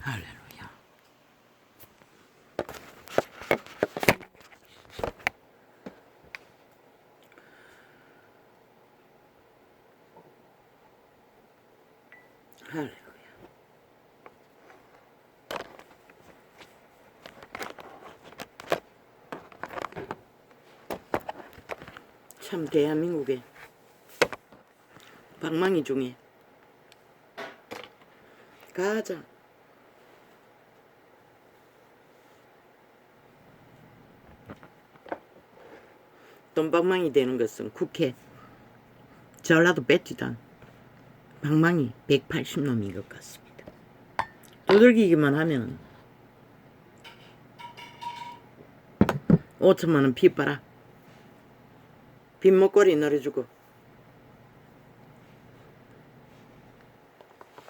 할렐루야. 할렐루야. 참 대한민국의 방망이 중에 가장 돈방망이 되는 것은 국회 전라도 배지단 방망이 180놈인 것 같습니다. 두들기기만 하면 5천만원 빚봐라. 빚목걸이 넣어주고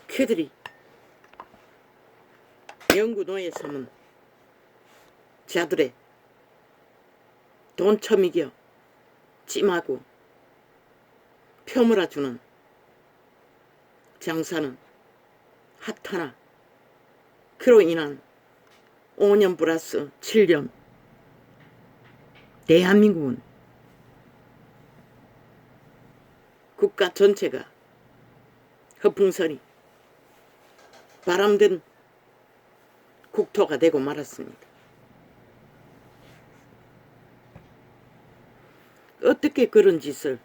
그들이 연구노예 삼은 자들의 돈 처미겨 찜하고 펴물어주는 장사는 핫하나 그로 인한 5년 플러스 7년 대한민국은 국가 전체가 허풍선이 바람든 국토가 되고 말았습니다. 어떻게 그런 짓을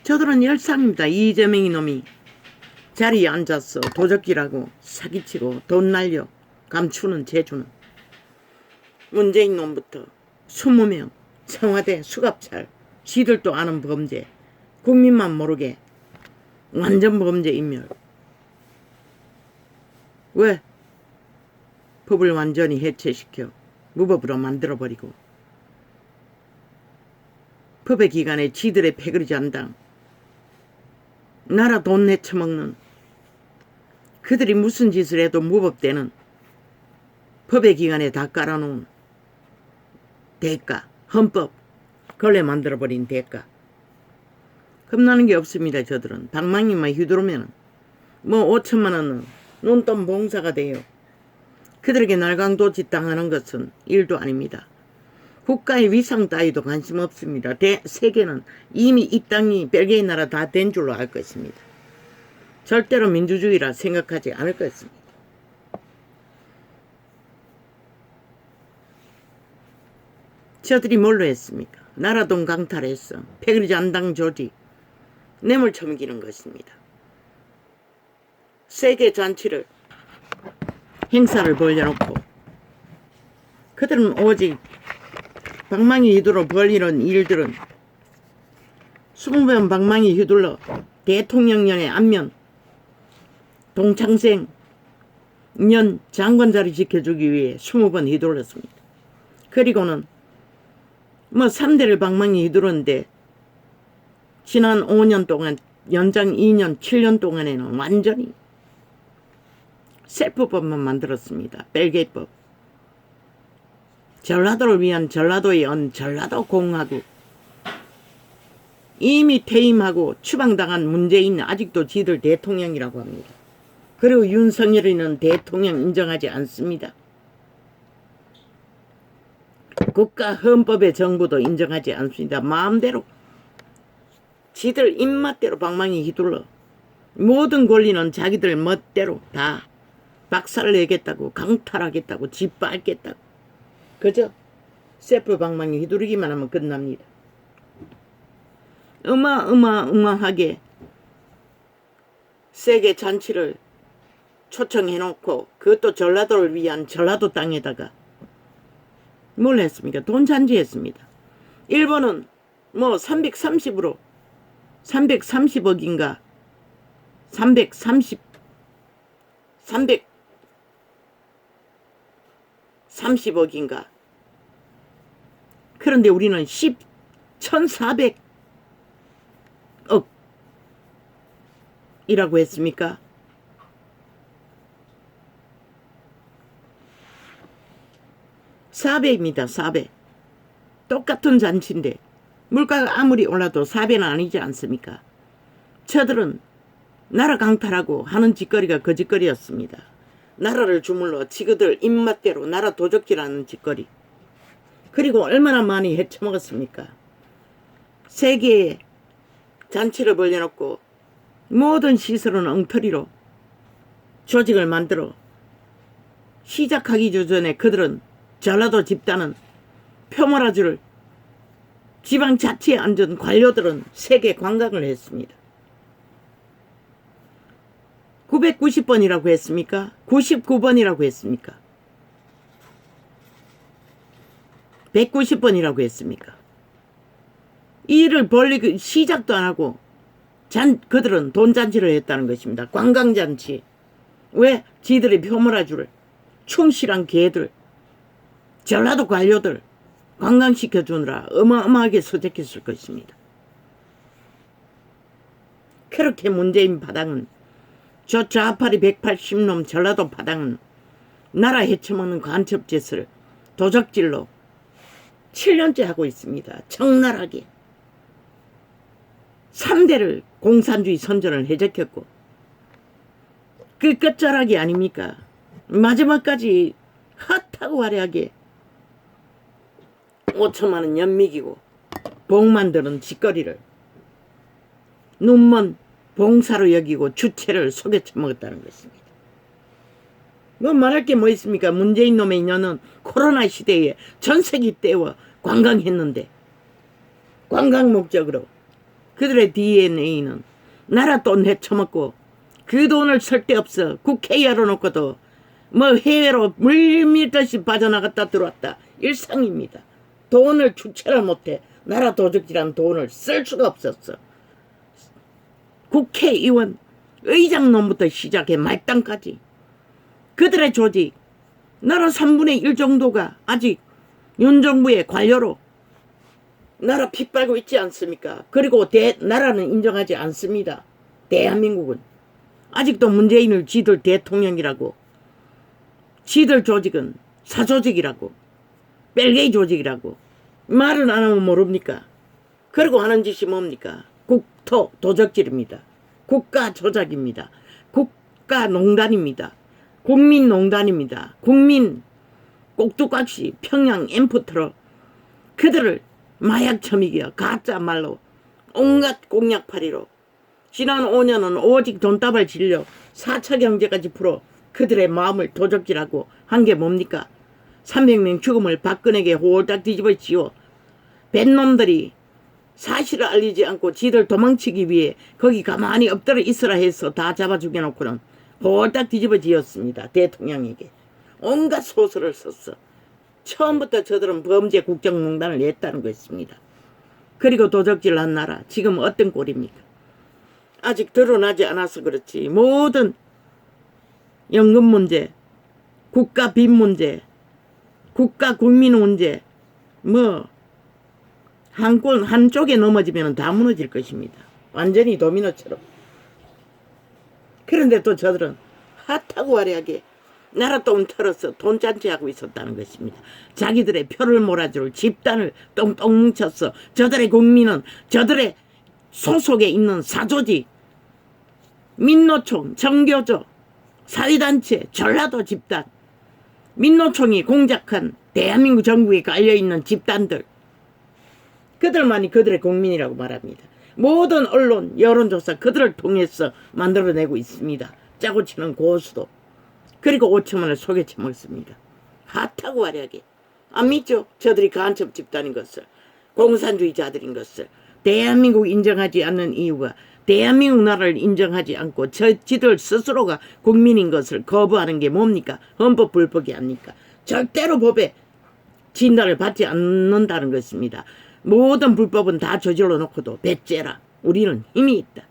저들은 열상입니다. 이재명이 놈이 자리에 앉아서 도적질하고 사기치고 돈 날려 감추는 재주는 문재인 놈부터 20명 청와대 수갑찰 지들도 아는 범죄 국민만 모르게 완전 범죄 인멸. 왜? 법을 완전히 해체시켜 무법으로 만들어버리고 법의 기관에 지들의 패거리 잔당 나라 돈 내쳐먹는 그들이 무슨 짓을 해도 무법되는 법의 기관에 다 깔아놓은 대가 헌법 걸레 만들어버린 대가 겁나는 게 없습니다. 저들은 방망이만 휘두르면 뭐 5천만원은 눈돈 봉사가 돼요. 그들에게 날강도치 당하는 것은 일도 아닙니다. 국가의 위상 따위도 관심 없습니다. 세계는 이미 이 땅이 벨기에 나라 다 된 줄로 알 것입니다. 절대로 민주주의라 생각하지 않을 것입니다. 저들이 뭘로 했습니까? 나라돈 강탈했어. 패거리 잔당 조직 뇌물 처먹이는 것입니다. 세계 잔치를 행사를 벌려놓고 그들은 오직 방망이 휘두르 벌리는 일들은 20번 방망이 휘둘러 대통령년의 안면 동창생 년 장관 자리 지켜주기 위해 20번 휘둘렀습니다. 그리고는 뭐 3대를 방망이 휘두르는데 지난 5년 동안 연장 2년 7년 동안에는 완전히 셀프법만 만들었습니다. 벨기에법. 전라도를 위한 전라도의 전라도 공화국. 이미 퇴임하고 추방당한 문재인 아직도 지들 대통령이라고 합니다. 그리고 윤석열이는 대통령 인정하지 않습니다. 국가 헌법의 정부도 인정하지 않습니다. 마음대로 지들 입맛대로 방망이 휘둘러 모든 권리는 자기들 멋대로 다 박살을 내겠다고 강탈하겠다고 짓밟겠다고 그저 셀프 방망이 휘두르기만 하면 끝납니다. 어마어마하게 세계 잔치를 초청해놓고 그것도 전라도를 위한 전라도 땅에다가 뭘 했습니까? 돈 잔치했습니다. 일본은 뭐 330으로 330억인가 330억인가 그런데 우리는 1400억 이라고 했습니까? (4배입니다) 4배. 똑같은 잔치인데 물가가 아무리 올라도 4배는 아니지 않습니까? 저들은 나라 강탈하고 하는 짓거리가 그 짓거리였습니다. 나라를 주물러 지그들 입맛대로 나라 도적질하는 짓거리. 그리고 얼마나 많이 헤쳐먹었습니까? 세계에 잔치를 벌려놓고 모든 시설은 엉터리로 조직을 만들어 시작하기 전에 그들은 전라도 집단은 표모라주를 지방자치에 앉은 관료들은 세계 관광을 했습니다. 990번이라고 했습니까? 99번이라고 했습니까? 190번이라고 했습니까? 일을 벌리고 시작도 안 하고 그들은 돈잔치를 했다는 것입니다. 관광잔치. 왜? 지들의 표모라주를 충실한 개들, 전라도 관료들 관광시켜주느라 어마어마하게 서적했을 것입니다. 그렇게 문재인 파당은 저 좌파리 180놈 전라도 파당은 나라 헤쳐먹는 간첩짓을 도적질로 7년째 하고 있습니다. 적나라하게 3대를 공산주의 선전을 해적했고 그 끝자락이 아닙니까? 마지막까지 핫하고 화려하게 5천만원 연미기고 복만 드는 짓거리를 눈먼 봉사로 여기고 주체를 속여 처먹었다는 것입니다. 뭐 말할 게 뭐 있습니까? 문재인 놈의 인연은 코로나 시대에 전세기 때와 관광했는데 관광 목적으로 그들의 DNA는 나라 돈 헤쳐먹고 그 돈을 쓸데없어 국회에 열어놓고도 뭐 해외로 물밀듯이 빠져나갔다 들어왔다 일상입니다. 돈을 주체를 못해 나라 도적질한 돈을 쓸 수가 없었어. 국회의원 의장놈부터 시작해 말단까지 그들의 조직 나라 3분의 1 정도가 아직 윤 정부의 관료로 나라 핏발고 있지 않습니까? 그리고 나라는 인정하지 않습니다. 대한민국은 아직도 문재인을 지들 대통령이라고 지들 조직은 사조직이라고 벨게이 조직이라고 말을 안 하면 모릅니까? 그리고 하는 짓이 뭡니까? 국토 도적질입니다. 국가 조작입니다. 국가농단입니다. 국민농단입니다. 국민 꼭두각시 평양 엠프트로 그들을 마약 처미기와 가짜 말로 온갖 공약팔이로 지난 5년은 오직 돈다발 질려 4차 경제까지 풀어 그들의 마음을 도적질하고 한 게 뭡니까? 300명 죽음을 박근혜에게 홀딱 뒤집어 지워 뱃놈들이 사실을 알리지 않고 지들 도망치기 위해 거기 가만히 엎드려 있으라 해서 다 잡아 죽여놓고는 홀딱 뒤집어 지었습니다. 대통령에게 온갖 소설을 썼어. 처음부터 저들은 범죄 국정농단을 냈다는 것입니다. 그리고 도적질한 나라 지금 어떤 꼴입니까? 아직 드러나지 않아서 그렇지 모든 연금 문제, 국가 빚 문제, 국가 국민 문제 뭐 한쪽에 넘어지면 다 무너질 것입니다. 완전히 도미노처럼. 그런데 또 저들은 핫하고 화려하게 나라 돈 털어서 돈잔치하고 있었다는 것입니다. 자기들의 표를 몰아줄 집단을 똥똥 뭉쳤어. 저들의 국민은 저들의 소속에 있는 사조직, 민노총, 정교조, 사회단체, 전라도 집단, 민노총이 공작한 대한민국 정부에 깔려있는 집단들 그들만이 그들의 국민이라고 말합니다. 모든 언론, 여론조사 그들을 통해서 만들어내고 있습니다. 짜고 치는 고수도. 그리고 5천만을 속여 먹습니다. 핫하고 화려하게. 안 믿죠? 저들이 간첩 집단인 것을. 공산주의자들인 것을. 대한민국 인정하지 않는 이유가 대한민국 나라를 인정하지 않고 지들 스스로가 국민인 것을 거부하는 게 뭡니까? 헌법 불법이 아닙니까? 절대로 법에 진단을 받지 않는다는 것입니다. 모든 불법은 다 저질러 놓고도 배째라. 우리는 힘이 있다.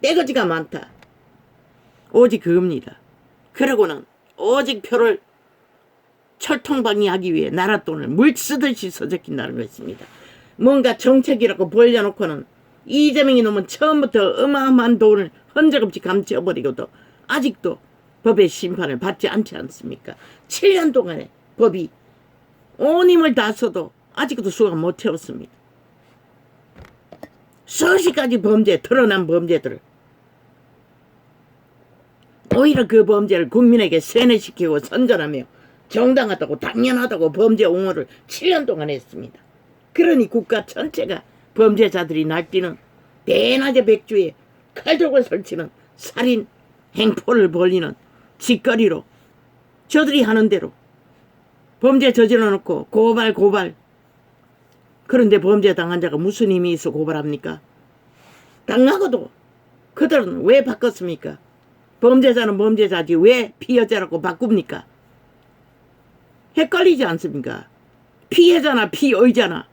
떼거지가 많다. 오직 그겁니다. 그러고는 오직 표를 철통방해하기 위해 나라 돈을 물 쓰듯이 서적힌다는 것입니다. 뭔가 정책이라고 벌려놓고는 이재명이 놈은 처음부터 어마어마한 돈을 흔적없이 감춰버리고도 아직도 법의 심판을 받지 않지 않습니까? 7년 동안에 법이 온 힘을 다 써도 아직도 수가 못 채웠습니다. 수십 가지 범죄, 드러난 범죄들을 오히려 그 범죄를 국민에게 세뇌시키고 선전하며 정당하다고 당연하다고 범죄 옹호를 7년 동안 했습니다. 그러니 국가 전체가 범죄자들이 날뛰는 대낮에 백주에 칼족을 설치는 살인 행포를 벌이는 짓거리로 저들이 하는 대로 범죄 저질러 놓고 고발. 그런데 범죄 당한 자가 무슨 힘이 있어 고발합니까? 당하고도 그들은 왜 바꿨습니까? 범죄자는 범죄자지 왜 피해자라고 바꿉니까? 헷갈리지 않습니까? 피해자나 피의자나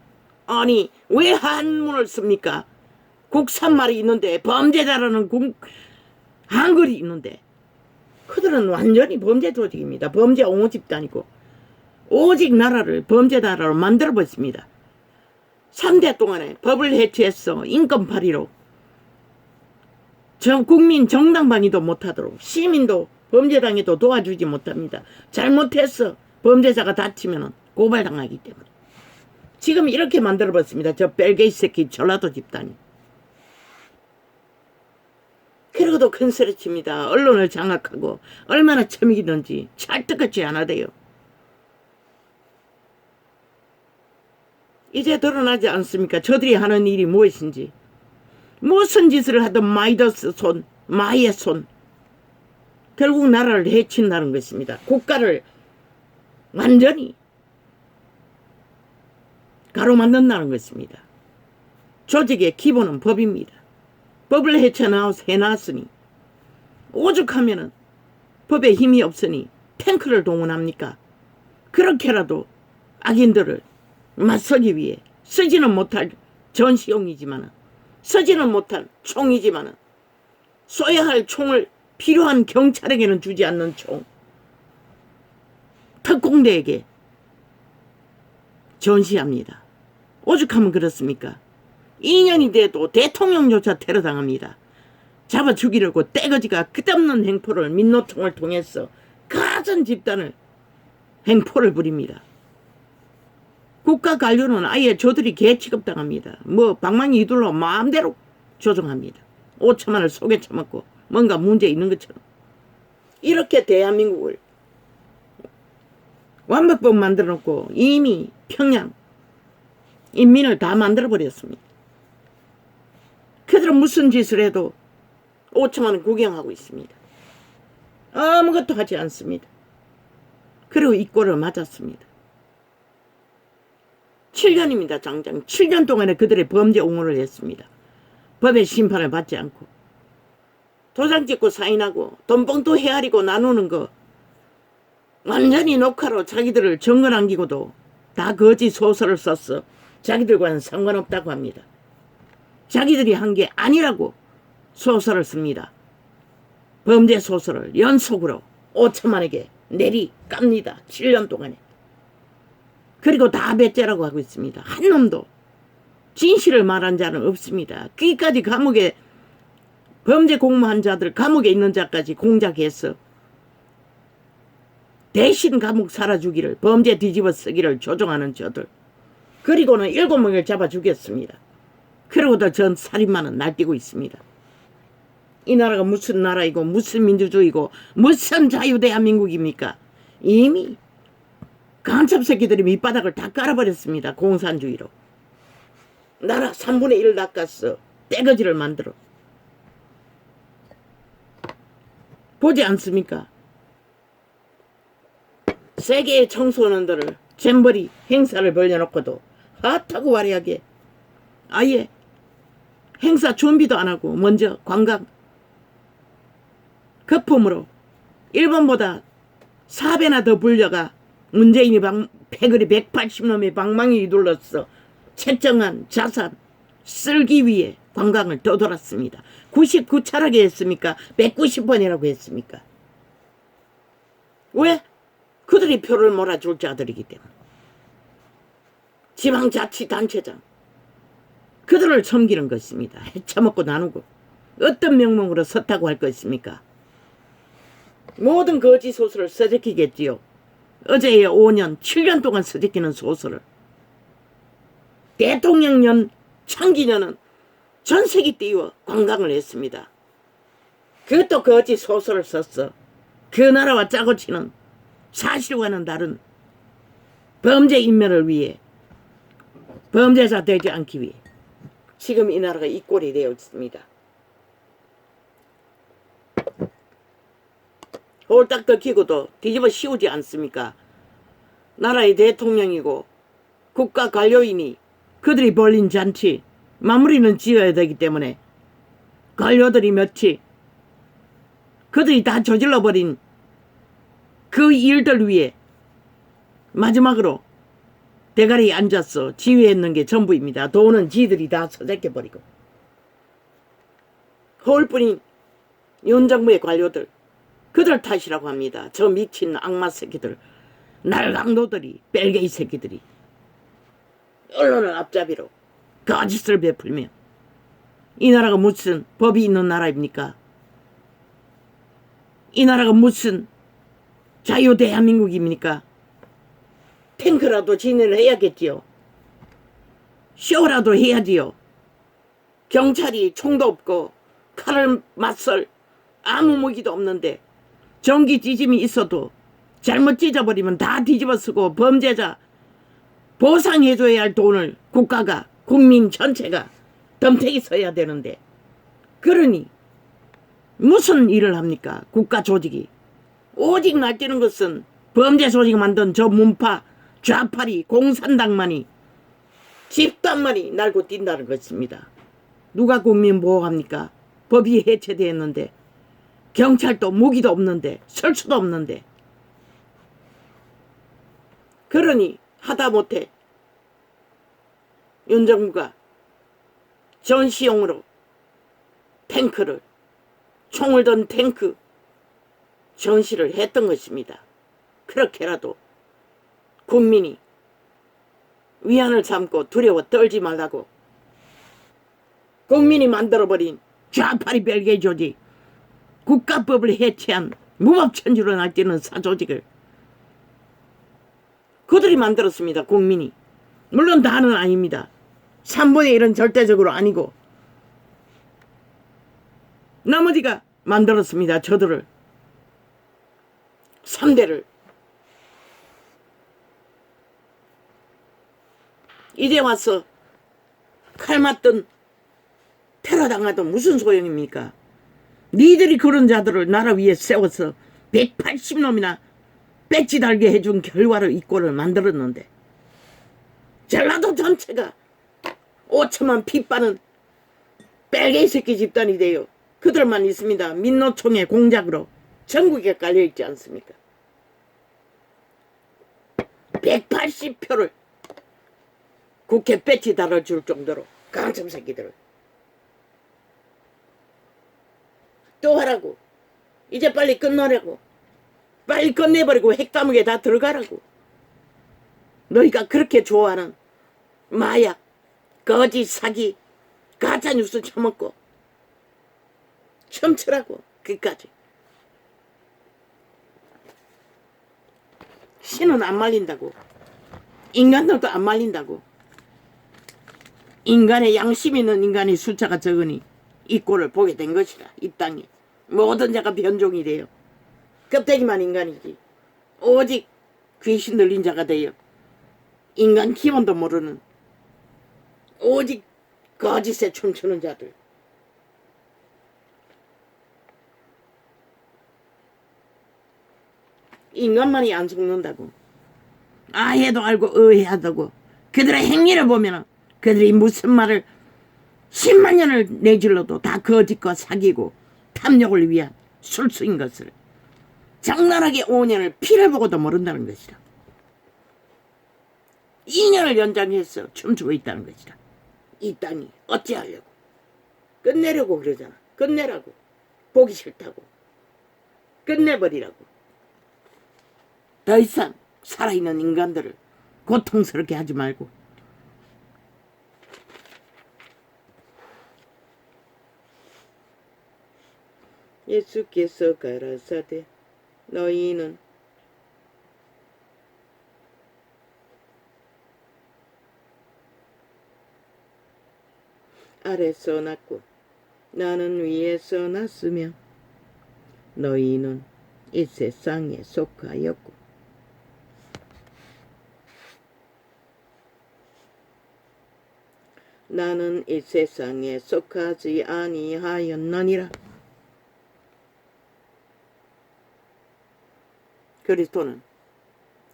아니 왜 한문을 씁니까? 국산말이 있는데 범죄자라는 한글이 있는데 그들은 완전히 범죄 조직입니다. 범죄 옹호 집단이고 오직 나라를 범죄 나라로 만들어버렸습니다. 3대 동안에 법을 해체해서 인권파리로 국민 정당방위도 못하도록 시민도 범죄당해도 도와주지 못합니다. 잘못해서 범죄자가 다치면 고발당하기 때문에 지금 이렇게 만들어버렸습니다. 저 벨게이 새끼 전라도 집단이. 그러고도 큰 소리칩니다. 언론을 장악하고 얼마나 처먹이든지 찰떡같이 안 하대요. 이제 드러나지 않습니까? 저들이 하는 일이 무엇인지. 무슨 짓을 하든 마이더스 손, 마의 손. 결국 나라를 해친다는 것입니다. 국가를 완전히 가로만든다는 것입니다. 조직의 기본은 법입니다. 법을 해놨으니 오죽하면은 법에 힘이 없으니 탱크를 동원합니까? 그렇게라도 악인들을 맞서기 위해 쓰지는 못할 전시용이지만은 쓰지는 못할 총이지만은 쏘야 할 총을 필요한 경찰에게는 주지 않는 총 특공대에게 전시합니다. 오죽하면 그렇습니까? 2년이 돼도 대통령조차 테러당합니다. 잡아 죽이려고 떼거지가 끝없는 행포를 민노총을 통해서 가진 집단을 행포를 부립니다. 국가 관료는 아예 저들이 개 취급당합니다. 방망이 이둘러 마음대로 조종합니다. 5천만을 속에 처먹고 뭔가 문제 있는 것처럼. 이렇게 대한민국을 완벽법 만들어 놓고 이미 평양 인민을 다 만들어 버렸습니다. 그들은 무슨 짓을 해도 5천만을 구경하고 있습니다. 아무것도 하지 않습니다. 그리고 이 꼴을 맞았습니다. 7년입니다. 장장 7년 동안에 그들의 범죄 옹호를 했습니다. 법의 심판을 받지 않고 도장 찍고 사인하고 돈봉투 헤아리고 나누는 거 완전히 녹화로 자기들을 정거 남기고도 다 거짓 소설을 썼어. 자기들과는 상관없다고 합니다. 자기들이 한 게 아니라고 소설을 씁니다. 범죄 소설을 연속으로 5천만에게 내리 깝니다. 7년 동안에. 그리고 다 배째라고 하고 있습니다. 한 놈도 진실을 말한 자는 없습니다. 귀까지 감옥에 범죄 공모한 자들 감옥에 있는 자까지 공작해서 대신 감옥 살아주기를 범죄 뒤집어 쓰기를 조종하는 저들. 그리고는 7명을 잡아 죽였습니다. 그러고도 전 살인마는 날뛰고 있습니다. 이 나라가 무슨 나라이고 무슨 민주주의고 무슨 자유대한민국입니까? 이미 간첩 새끼들이 밑바닥을 다 깔아버렸습니다. 공산주의로. 나라 3분의 1 낚았어. 떼거지를 만들어. 보지 않습니까? 세계의 청소년들을 잼버리 행사를 벌려놓고도 핫하고 화려하게 아예 행사 준비도 안 하고 먼저 관광 거품으로 일본보다 4배나 더 불려가 문재인이 패거리 180놈의 방망이 둘러서 채정한 자산 쓸기 위해 관광을 떠돌았습니다. 99차라게 했습니까? 190번이라고 했습니까? 왜? 그들이 표를 몰아줄 자들이기 때문에. 지방자치단체장 그들을 섬기는 것입니다. 해쳐먹고 나누고 어떤 명목으로 섰다고 할 것입니까? 모든 거짓 소설을 써제키겠지요. 어제의 5년 7년 동안 써제키는 소설을. 대통령년 청기년은 전세기 띄워 관광을 했습니다. 그것도 거짓 소설을 썼어. 그 나라와 짜고 치는 사실과는 다른 범죄 인멸을 위해, 범죄자 되지 않기 위해 지금 이 나라가 이 꼴이 되어 있습니다. 홀딱 덮히고도 뒤집어 씌우지 않습니까? 나라의 대통령이고 국가 관료인이 그들이 벌린 잔치 마무리는 지어야 되기 때문에 관료들이 몇이 그들이 다 저질러버린 그 일들 위에 마지막으로 대가리에 앉아서 지휘했는 게 전부입니다. 돈은 지들이 다 서재껴버리고. 허울뿐인 윤정부의 관료들, 그들 탓이라고 합니다. 저 미친 악마 새끼들, 날강도들이, 뺄개이 새끼들이 언론을 앞잡이로 거짓을 베풀며, 이 나라가 무슨 법이 있는 나라입니까? 이 나라가 무슨 자유 대한민국입니까? 탱크라도 진행을 해야겠지요. 쇼라도 해야지요. 경찰이 총도 없고 칼을 맞설 아무 무기도 없는데 전기 찌짐이 있어도 잘못 찢어버리면 다 뒤집어 쓰고 범죄자 보상해줘야 할 돈을 국가가, 국민 전체가 덤태기 써야 되는데, 그러니 무슨 일을 합니까? 국가 조직이. 오직 날뛰는 것은 범죄 조직 만든 저 문파 좌파리 공산당만이, 집단만이 날고 뛴다는 것입니다. 누가 국민 보호합니까? 법이 해체되었는데, 경찰도 무기도 없는데, 설 수도 없는데. 그러니 하다못해 윤정부가 전시용으로 탱크를, 총을 든 탱크 전시를 했던 것입니다. 그렇게라도 국민이 위안을 삼고 두려워 떨지 말라고 국민이 만들어버린 좌파리 별개 조직, 국가법을 해체한 무법천지로 날뛰는 사조직을 그들이 만들었습니다. 국민이. 물론 다는 아닙니다. 3분의 1은 절대적으로 아니고 나머지가 만들었습니다. 저들을. 3대를. 이제 와서 칼 맞던 테러 당하던 무슨 소용입니까? 니들이 그런 자들을 나라 위에 세워서 180놈이나 배지 달게 해준 결과로 이 꼴을 만들었는데, 전라도 전체가 5천만 피 빠는 빨개 새끼 집단이 돼요. 그들만 있습니다. 민노총의 공작으로 전국에 깔려있지 않습니까? 180표를 국회 배지 달아줄 정도로 강점 새끼들을. 또 하라고. 이제 빨리 끝내라고. 빨리 끝내버리고 핵감옥에 다 들어가라고. 너희가 그렇게 좋아하는 마약, 거짓, 사기, 가짜뉴스 처먹고 춤추라고. 그까지. 신은 안 말린다고. 인간들도 안 말린다고. 인간의 양심 있는 인간의 숫자가 적으니 이 꼴을 보게 된 것이라. 이 땅에 모든 자가 변종이 돼요. 껍데기만 인간이지. 오직 귀신 들린 자가 돼요. 인간 기본도 모르는 오직 거짓에 춤추는 자들. 인간만이 안 속는다고. 아해도 알고 의해하다고. 그들의 행위를 보면 그들이 무슨 말을 10만 년을 내질러도 다 거짓과 사기고 탐욕을 위한 술수인 것을 장난하게 5년을 피를 보고도 모른다는 것이다. 2년을 연장해서 춤추고 있다는 것이다. 이 땅이 어찌하려고. 끝내려고 그러잖아. 끝내라고. 보기 싫다고. 끝내버리라고. 더 이상 살아있는 인간들을 고통스럽게 하지 말고. 예수께서 가라사대 너희는 아래서 났고 나는 위에서 났으며 너희는 이 세상에 속하였고 나는 이 세상에 속하지 아니하였느니라. 그리스도는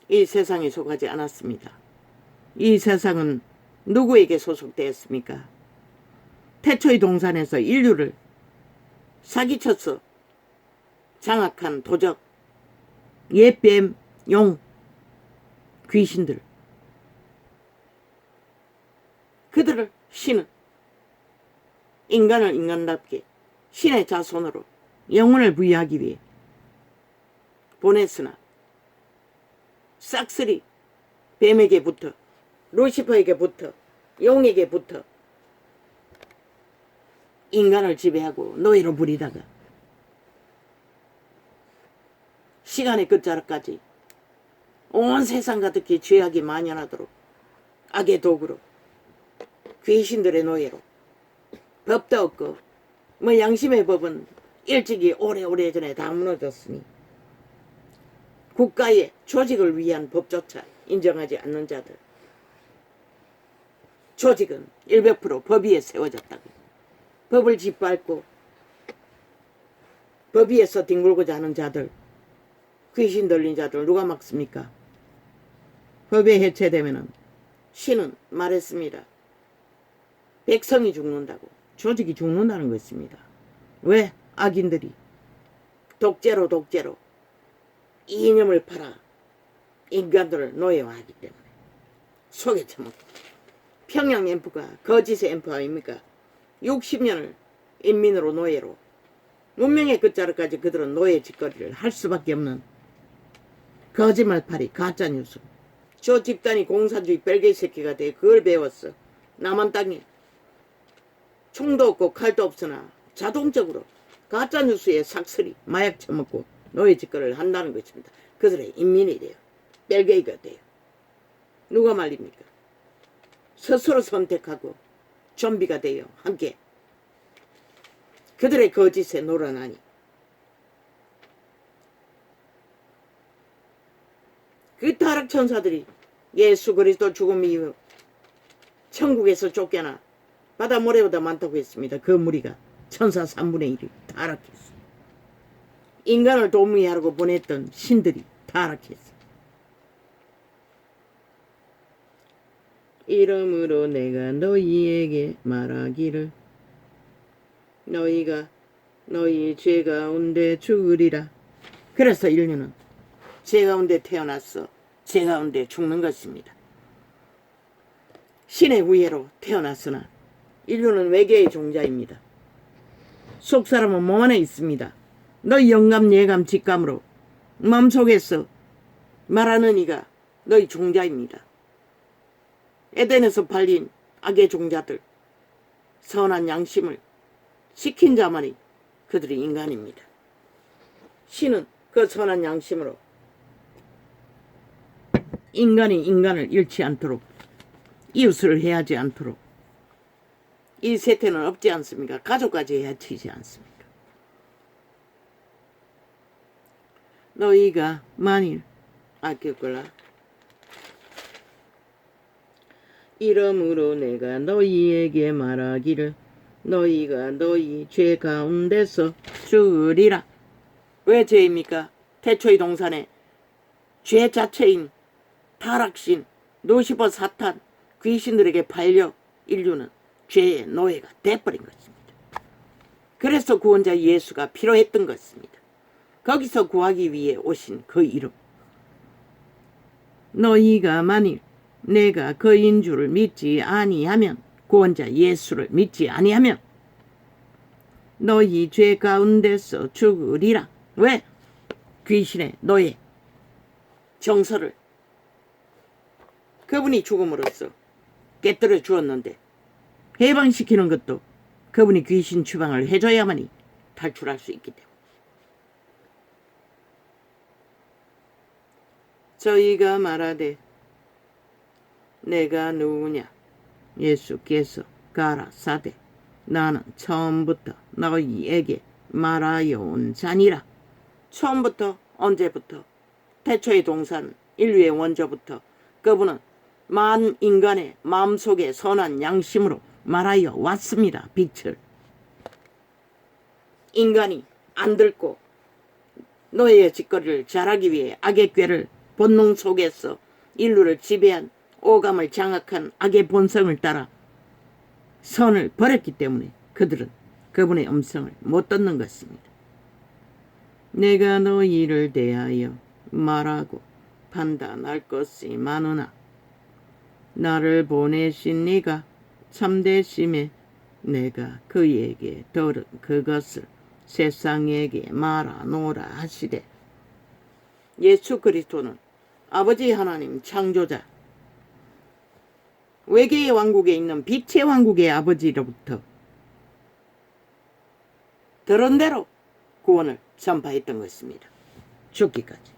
이 세상에 속하지 않았습니다. 이 세상은 누구에게 소속되었습니까? 태초의 동산에서 인류를 사기쳤어. 장악한 도적, 옛뱀, 용, 귀신들. 그들을 신은 인간을 인간답게 신의 자손으로 영혼을 부여하기 위해 보냈으나 싹쓸이 뱀에게 붙어, 루시퍼에게 붙어, 용에게 붙어 인간을 지배하고 노예로 부리다가 시간의 끝자락까지 온 세상 가득히 죄악이 만연하도록 악의 도구로 귀신들의 노예로 법도 없고 뭐 양심의 법은 일찍이 오래전에 다 무너졌으니 국가의 조직을 위한 법조차 인정하지 않는 자들, 조직은 100% 법 위에 세워졌다고. 법을 짓밟고 법 위에서 뒹굴고자 하는 자들, 귀신 들린 자들 누가 막습니까? 법에 해체되면은 신은 말했습니다. 백성이 죽는다고, 조직이 죽는다는 것입니다. 왜? 악인들이 독재로 이념을 팔아 인간들을 노예화하기 때문에 속에 처먹고. 평양 엠프가 거짓의 엠프 아닙니까? 60년을 인민으로 노예로 문명의 끝자락까지 그들은 노예 짓거리를 할 수밖에 없는 거짓말팔이 가짜뉴스. 저 집단이 공산주의 벨개 새끼가 돼 그걸 배웠어. 남한 땅에 총도 없고 칼도 없으나 자동적으로 가짜뉴스에 삭슬이 마약 처먹고 노예 짓거리를 한다는 것입니다. 그들의 인민이 돼요. 벨개이가 돼요. 누가 말입니까? 스스로 선택하고 좀비가 돼요. 함께 그들의 거짓에 놀아나니 그 타락천사들이 예수 그리스도 죽음 이후 천국에서 쫓겨나 바다 모래보다 많다고 했습니다. 그 무리가 천사 3분의 1이 타락했어. 인간을 도무이하라고 보냈던 신들이 타락했어. 이러므로 내가 너희에게 말하기를 너희가 너희 죄 가운데 죽으리라. 그래서 인류는 죄 가운데 태어났어. 죄 가운데 죽는 것입니다. 신의 후예로 태어났으나 인류는 외계의 종자입니다. 속사람은 몸 안에 있습니다. 너희 영감, 예감, 직감으로 마음속에서 말하는 이가 너희 종자입니다. 에덴에서 팔린 악의 종자들, 선한 양심을 지킨 자만이 그들이 인간입니다. 신은 그 선한 양심으로 인간이 인간을 잃지 않도록, 이웃을 해하지 않도록, 이 세태는 없지 않습니까? 가족까지 해치지 않습니까? 너희가 만일 아꼈걸라. 이러므로 내가 너희에게 말하기를 너희가 너희 죄 가운데서 죽으리라. 왜 죄입니까? 태초의 동산에 죄 자체인 타락신, 루시퍼 사탄, 귀신들에게 팔려 인류는 죄의 노예가 돼버린 것입니다. 그래서 구원자 예수가 필요했던 것입니다. 거기서 구하기 위해 오신 그 이름. 너희가 만일 내가 그인 줄을 믿지 아니하면, 구원자 예수를 믿지 아니하면 너희 죄 가운데서 죽으리라. 왜? 귀신의 노예 정서를 그분이 죽음으로써 깨뜨려 주었는데 해방시키는 것도 그분이 귀신 추방을 해줘야만이 탈출할 수 있기 때문에. 저희가 말하되 내가 누구냐? 예수께서 가라사대 나는 처음부터 너희에게 말하여 온 자니라. 처음부터 언제부터 태초의 동산 인류의 원조부터 그분은 만 인간의 마음속에 선한 양심으로 말하여 왔습니다. 빛을. 인간이 안 들고 노예의 짓거리를 잘하기 위해 악의 꾀를 본능 속에서 인류를 지배한 오감을 장악한 악의 본성을 따라 선을 버렸기 때문에 그들은 그분의 음성을 못 듣는 것입니다. 내가 너희를 대하여 말하고 판단할 것이 많으나 나를 보내신 네가 참되심에 내가 그에게 들은 그것을 세상에게 말하노라 하시되 예수 그리스도는 아버지 하나님 창조자 외계의 왕국에 있는 빛의 왕국의 아버지로부터 들은 대로 구원을 전파했던 것입니다. 죽기까지.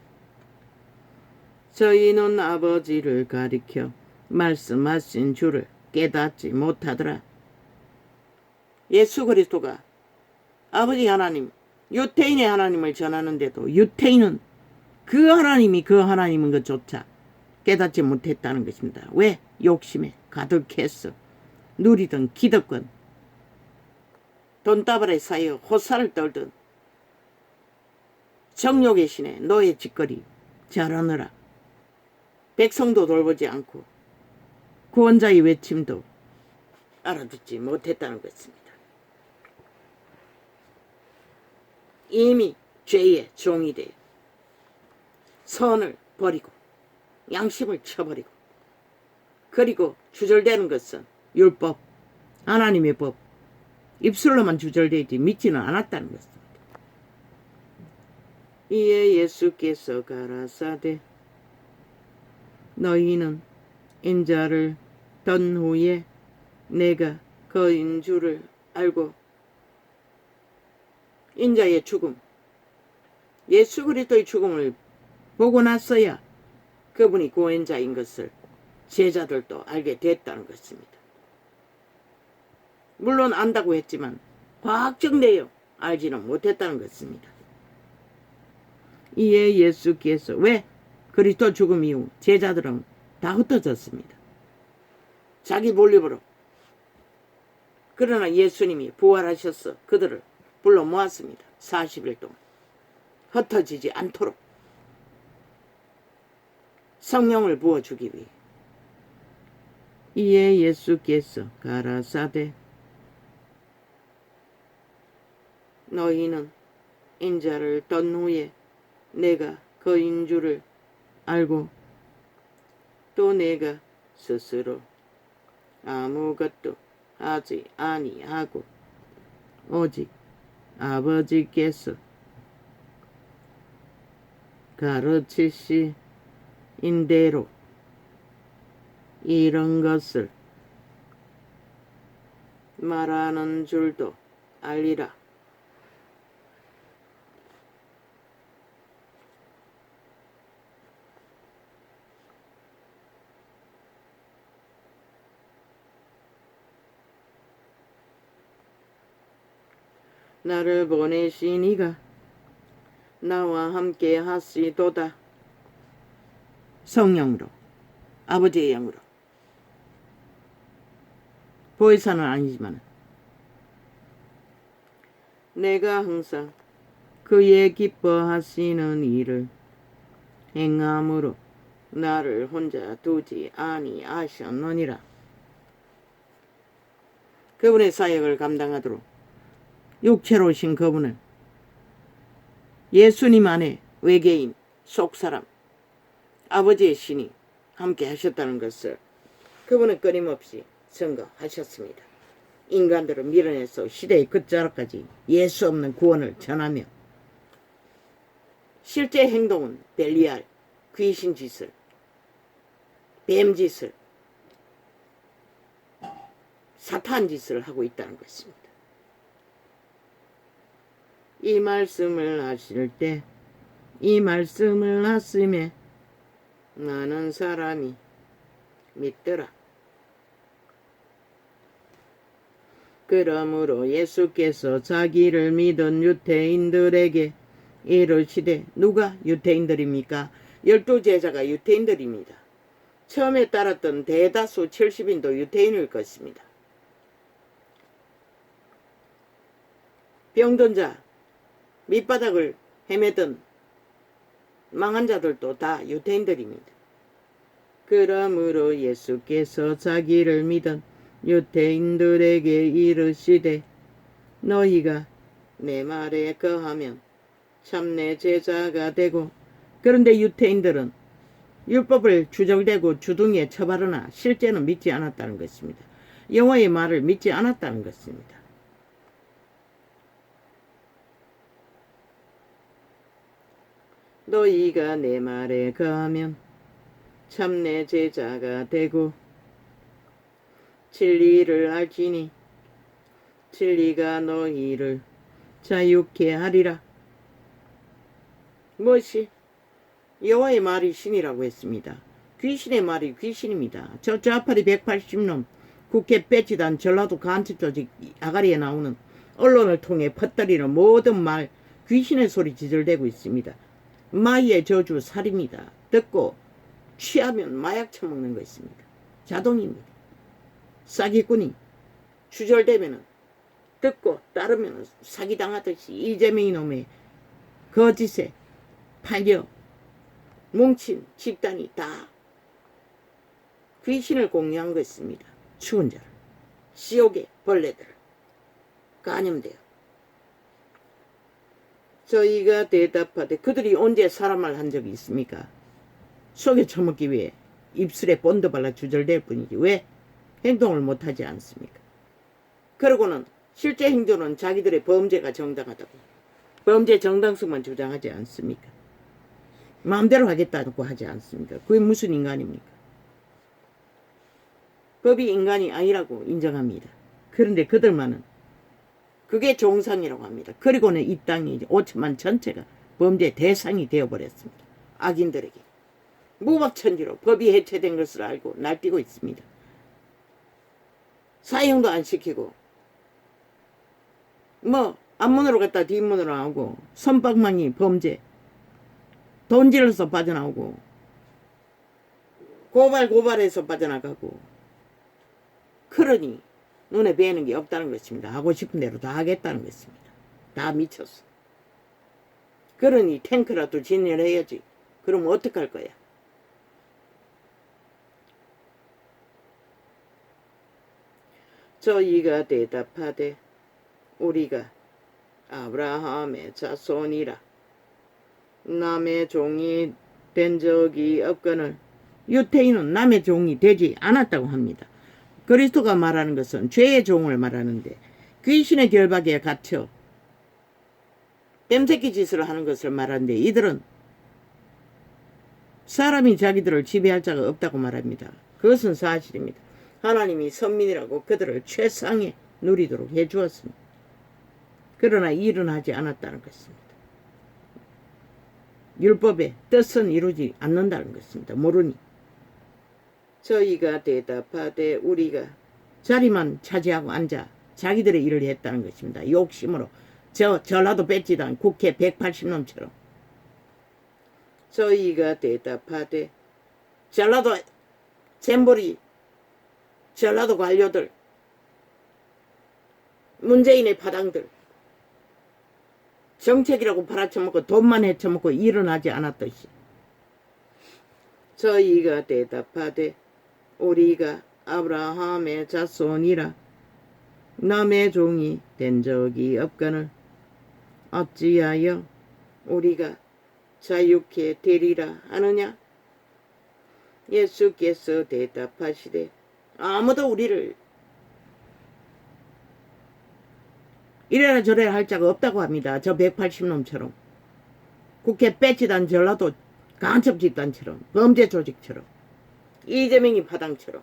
저희는 아버지를 가리켜 말씀하신 줄을 깨닫지 못하더라. 예수 그리스도가 아버지 하나님, 유태인의 하나님을 전하는데도 유태인은 그 하나님이 그 하나님인 것조차 깨닫지 못했다는 것입니다. 왜? 욕심에 가득해서 누리던 기득권, 돈다발에 쌓여 호사를 떨던 정욕의 신에 노예 짓거리 잘하느라 백성도 돌보지 않고 구원자의 외침도 알아듣지 못했다는 것입니다. 이미 죄의 종이 되어 선을 버리고 양심을 쳐버리고 그리고 주절되는 것은 율법, 하나님의 법, 입술로만 주절되지 믿지는 않았다는 것입니다. 이에 예수께서 가라사대 너희는 인자를 던 후에 내가 그인 줄을 알고 인자의 죽음, 예수 그리스도의 죽음을 보고 나서야 그분이 구원자인 것을 제자들도 알게 됐다는 것입니다. 물론 안다고 했지만 과학적 알지는 못했다는 것입니다. 이에 예수께서 왜 그리스도 죽음 이후 제자들은 다 흩어졌습니다. 자기 몰입으로. 그러나 예수님이 부활하셔서 그들을 불러 모았습니다. 40일 동안. 흩어지지 않도록 성령을 부어주기 위해. 이에 예수께서 가라사대 너희는 인자를 떤 후에 내가 그인 줄을 알고 또 내가 스스로 아무것도 하지 아니하고 오직 아버지께서 가르치신 대로 이런 것을 말하는 줄도 알리라. 나를 보내신 이가 나와 함께 하시도다. 성령으로, 아버지의 영으로. 보혜사는 아니지만 내가 항상 그의 기뻐하시는 일을 행함으로 나를 혼자 두지 아니하셨느니라. 그분의 사역을 감당하도록 육체로 오신 그분을 예수님 안에 외계인, 속사람, 아버지의 신이 함께 하셨다는 것을 그분은 끊임없이 증거하셨습니다. 인간들을 밀어내서 시대의 끝자락까지 예수 없는 구원을 전하며 실제 행동은 벨리알, 귀신 짓을, 뱀 짓을, 사탄 짓을 하고 있다는 것입니다. 이 말씀을 하실 때 이 말씀을 하심에 많은 사람이 믿더라. 그러므로 예수께서 자기를 믿은 유대인들에게 이르시되 누가 유태인들입니까? 12제자가 유태인들입니다. 처음에 따랐던 대다수 70인도 유태인일 것입니다. 병든 자, 밑바닥을 헤매던 망한 자들도 다 유태인들입니다. 그러므로 예수께서 자기를 믿은 유태인들에게 이르시되 너희가 내 말에 거하면 참 내 제자가 되고. 그런데 유태인들은 율법을 주절되고 주둥이에 쳐바르나 실제는 믿지 않았다는 것입니다. 여호와의 말을 믿지 않았다는 것입니다. 너희가 내 말에 거하면 참 내 제자가 되고 진리를 알지니 진리가 너희를 자유케 하리라. 무엇이? 여호와의 말이 신이라고 했습니다. 귀신의 말이 귀신입니다. 저 좌파리 180놈 국회 배치단 전라도 간첩조직 아가리에 나오는 언론을 통해 퍼뜨리는 모든 말 귀신의 소리 지절되고 있습니다. 마귀의 저주 살입니다. 듣고 취하면 마약 처먹는 것입니다. 자동입니다. 사기꾼이 주절되면은 듣고 따르면 사기당하듯이 이재명이 놈의 거짓에 팔려 뭉친 집단이 다 귀신을 공유한 것입니다. 추운 자를, 지옥의 벌레들을 간염되어. 저희가 대답하되 그들이 언제 사람말 한 적이 있습니까? 속에 처먹기 위해 입술에 본드 발라 주절될 뿐이지 왜 행동을 못하지 않습니까? 그러고는 실제 행동은 자기들의 범죄가 정당하다고 범죄 정당성만 주장하지 않습니까? 마음대로 하겠다고 하지 않습니까? 그게 무슨 인간입니까? 법이 인간이 아니라고 인정합니다. 그런데 그들만은 그게 정상이라고 합니다. 그리고는 이 땅이 5천만 전체가 범죄 대상이 되어버렸습니다. 악인들에게 무법천지로 법이 해체된 것을 알고 날뛰고 있습니다. 사형도 안 시키고 앞문으로 갔다 뒷문으로 나오고 선박망이 범죄 돈질러서 빠져나오고 고발해서 빠져나가고. 그러니 눈에 뵈는 게 없다는 것입니다. 하고 싶은 대로 다 하겠다는 것입니다. 다 미쳤어. 그러니 탱크라도 진열해야지. 그럼 어떡할 거야? 저희가 대답하되 우리가 아브라함의 자손이라 남의 종이 된 적이 없거늘. 유태인은 남의 종이 되지 않았다고 합니다. 그리스도가 말하는 것은 죄의 종을 말하는데 귀신의 결박에 갇혀 땜새끼 짓을 하는 것을 말하는데 이들은 사람이 자기들을 지배할 자가 없다고 말합니다. 그것은 사실입니다. 하나님이 선민이라고 그들을 최상에 누리도록 해주었습니다. 그러나 일은 하지 않았다는 것입니다. 율법의 뜻은 이루지 않는다는 것입니다. 모르니. 저희가 대답하되 우리가 자리만 차지하고 앉아 자기들의 일을 했다는 것입니다. 욕심으로 전라도 뺏지던 국회 180놈처럼. 저희가 대답하되 전라도 잼버리 전라도 관료들 문재인의 파당들 정책이라고 팔아쳐먹고 돈만 해쳐먹고 일은 하지 않았듯이. 저희가 대답하되 우리가 아브라함의 자손이라 남의 종이 된 적이 없거늘 어찌하여 우리가 자유케 되리라 하느냐? 예수께서 대답하시되 아무도 우리를 이래라 저래라 할 자가 없다고 합니다. 저 180놈처럼 국회 배치단 전라도 간첩 집단처럼 범죄 조직처럼 이재명이 파당처럼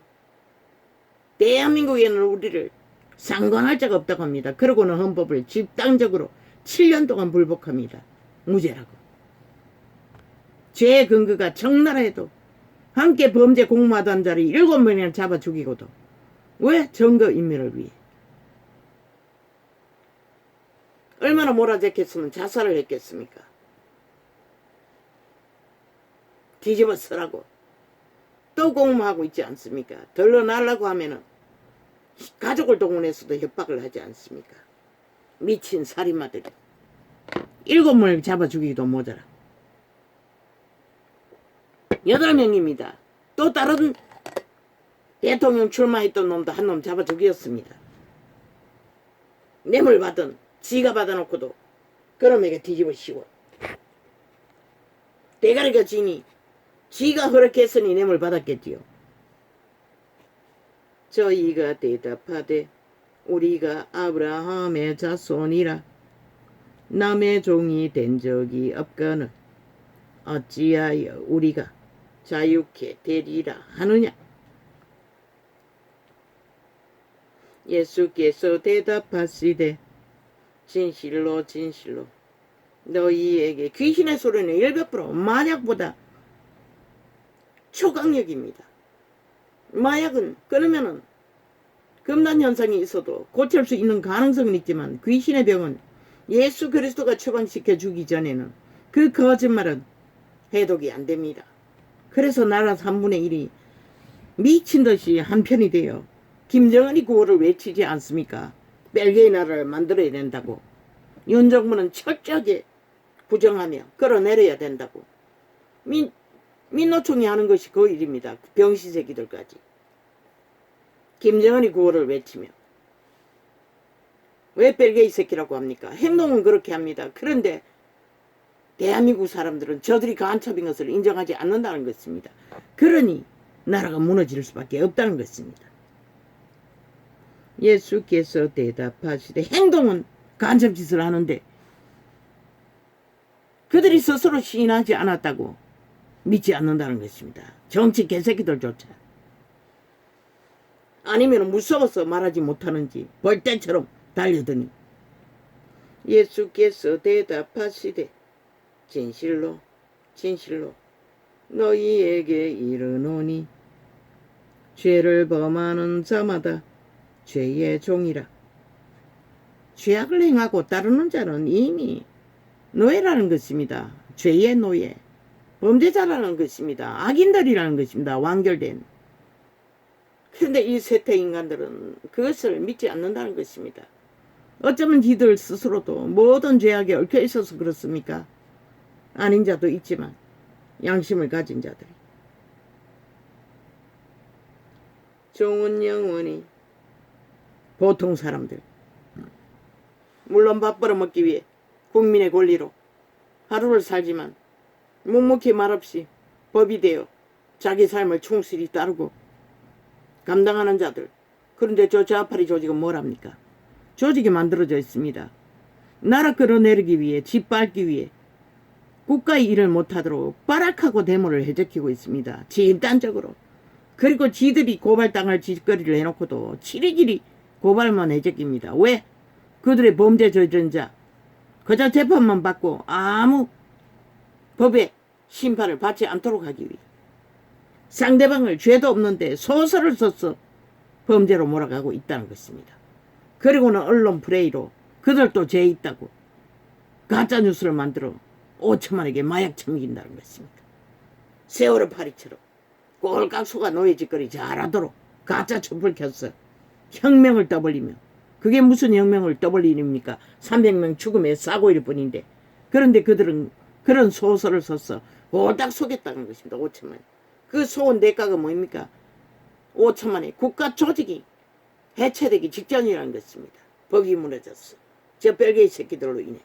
대한민국에는 우리를 상관할 자가 없다고 합니다. 그러고는 헌법을 집단적으로 7년 동안 불복합니다. 무죄라고. 죄의 근거가 적나라해도 함께 범죄 공모하던 자를 7명이나 잡아 죽이고도 왜 증거인멸을 위해 얼마나 몰아제꼈으면 자살을 했겠습니까? 뒤집어 쓰라고 또 공모하고 있지 않습니까? 덜러나려고 하면은 가족을 동원해서도 협박을 하지 않습니까? 미친 살인마들이 7명을 잡아 죽이기도 모자라 8명입니다. 또 다른 대통령 출마했던 놈도 한 놈 잡아 죽였습니다. 뇌물 받은 지가 받아놓고도 그놈에게 뒤집어 씌워 대가리가 지니 지가 허락했으니 뇌물 받았겠지요. 저희가 대답하되 우리가 아브라함의 자손이라 남의 종이 된 적이 없거늘 어찌하여 우리가 자유케 되리라 하느냐. 예수께서 대답하시되 진실로 진실로 너희에게 귀신의 소리는 100% 마약보다 초강력입니다. 마약은 끊으면은 금단 현상이 있어도 고칠 수 있는 가능성은 있지만 귀신의 병은 예수 그리스도가 처방시켜 주기 전에는 그 거짓말은 해독이 안 됩니다. 그래서 나라 3분의 1이 미친 듯이 한편이 되어 김정은이 구호를 외치지 않습니까? 벨기에 나라를 만들어야 된다고. 윤 정부는 철저하게 부정하며 끌어내려야 된다고. 민노총이 하는 것이 그 일입니다. 병신 새끼들까지. 김정은이 구호를 외치며. 왜 벨기에 새끼라고 합니까? 행동은 그렇게 합니다. 그런데 대한민국 사람들은 저들이 간첩인 것을 인정하지 않는다는 것입니다. 그러니 나라가 무너질 수밖에 없다는 것입니다. 예수께서 대답하시되 행동은 간첩짓을 하는데 그들이 스스로 시인하지 않았다고 믿지 않는다는 것입니다. 정치 개새끼들조차. 아니면 무서워서 말하지 못하는지 벌떼처럼 달려드니 예수께서 대답하시되 진실로 진실로 너희에게 이르노니 죄를 범하는 자마다 죄의 종이라. 죄악을 행하고 따르는 자는 이미 노예라는 것입니다. 죄의 노예, 범죄자라는 것입니다. 악인들이라는 것입니다. 완결된. 그런데 이 세태 인간들은 그것을 믿지 않는다는 것입니다. 어쩌면 지들 스스로도 모든 죄악에 얽혀 있어서 그렇습니까? 아닌 자도 있지만 양심을 가진 자들이. 종은 영원히 보통 사람들, 물론 밥 벌어먹기 위해 국민의 권리로 하루를 살지만 묵묵히 말없이 법이 되어 자기 삶을 충실히 따르고 감당하는 자들. 그런데 저 좌파리 조직은 뭐랍니까? 조직이 만들어져 있습니다. 나라 끌어내리기 위해, 짓밟기 위해 국가의 일을 못하도록 빠락하고 데모를 해적히고 있습니다. 집단적으로. 그리고 지들이 고발당할 짓거리를 해놓고도 치리지리 고발만 해적입니다. 왜? 그들의 범죄 저지른 자 그저 재판만 받고 아무 법의 심판을 받지 않도록 하기 위해 상대방을 죄도 없는데 소설을 써서 범죄로 몰아가고 있다는 것입니다. 그리고는 언론 플레이로 그들도 죄 있다고 가짜뉴스를 만들어 5천만에게 마약 처먹인다는 것입니다. 세월호 파리처럼 꼴깍소가 노예짓거리 잘하도록 가짜 촛불 켰어 혁명을 떠벌리며 그게 무슨 혁명을 떠벌리입니까? 300명 죽음에 싸고일 뿐인데. 그런데 그들은 그런 소설을 써서 꼴딱 속였다는 것입니다. 5천만. 그 소원 대가가 뭐입니까? 5천만의 국가 조직이 해체되기 직전이라는 것입니다. 법이 무너졌어. 저 벨기에 새끼들로 인해.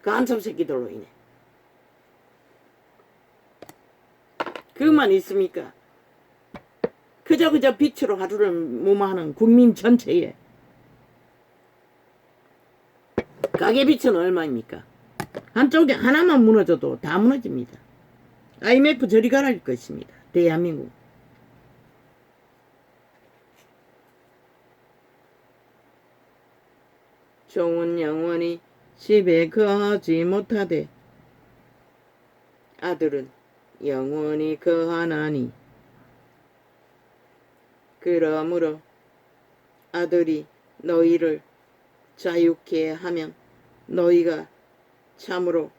간첩 새끼들로 인해. 그만 있습니까? 그저 빛으로 하루를 무마하는 국민 전체에 가계비치는 얼마입니까? 한쪽에 하나만 무너져도 다 무너집니다. IMF 저리 가랄 것입니다. 대한민국. 종은 영원히 집에 거하지 못하되 아들은 영원히 거하나니 그러므로 아들이 너희를 자유케 하면 너희가 참으로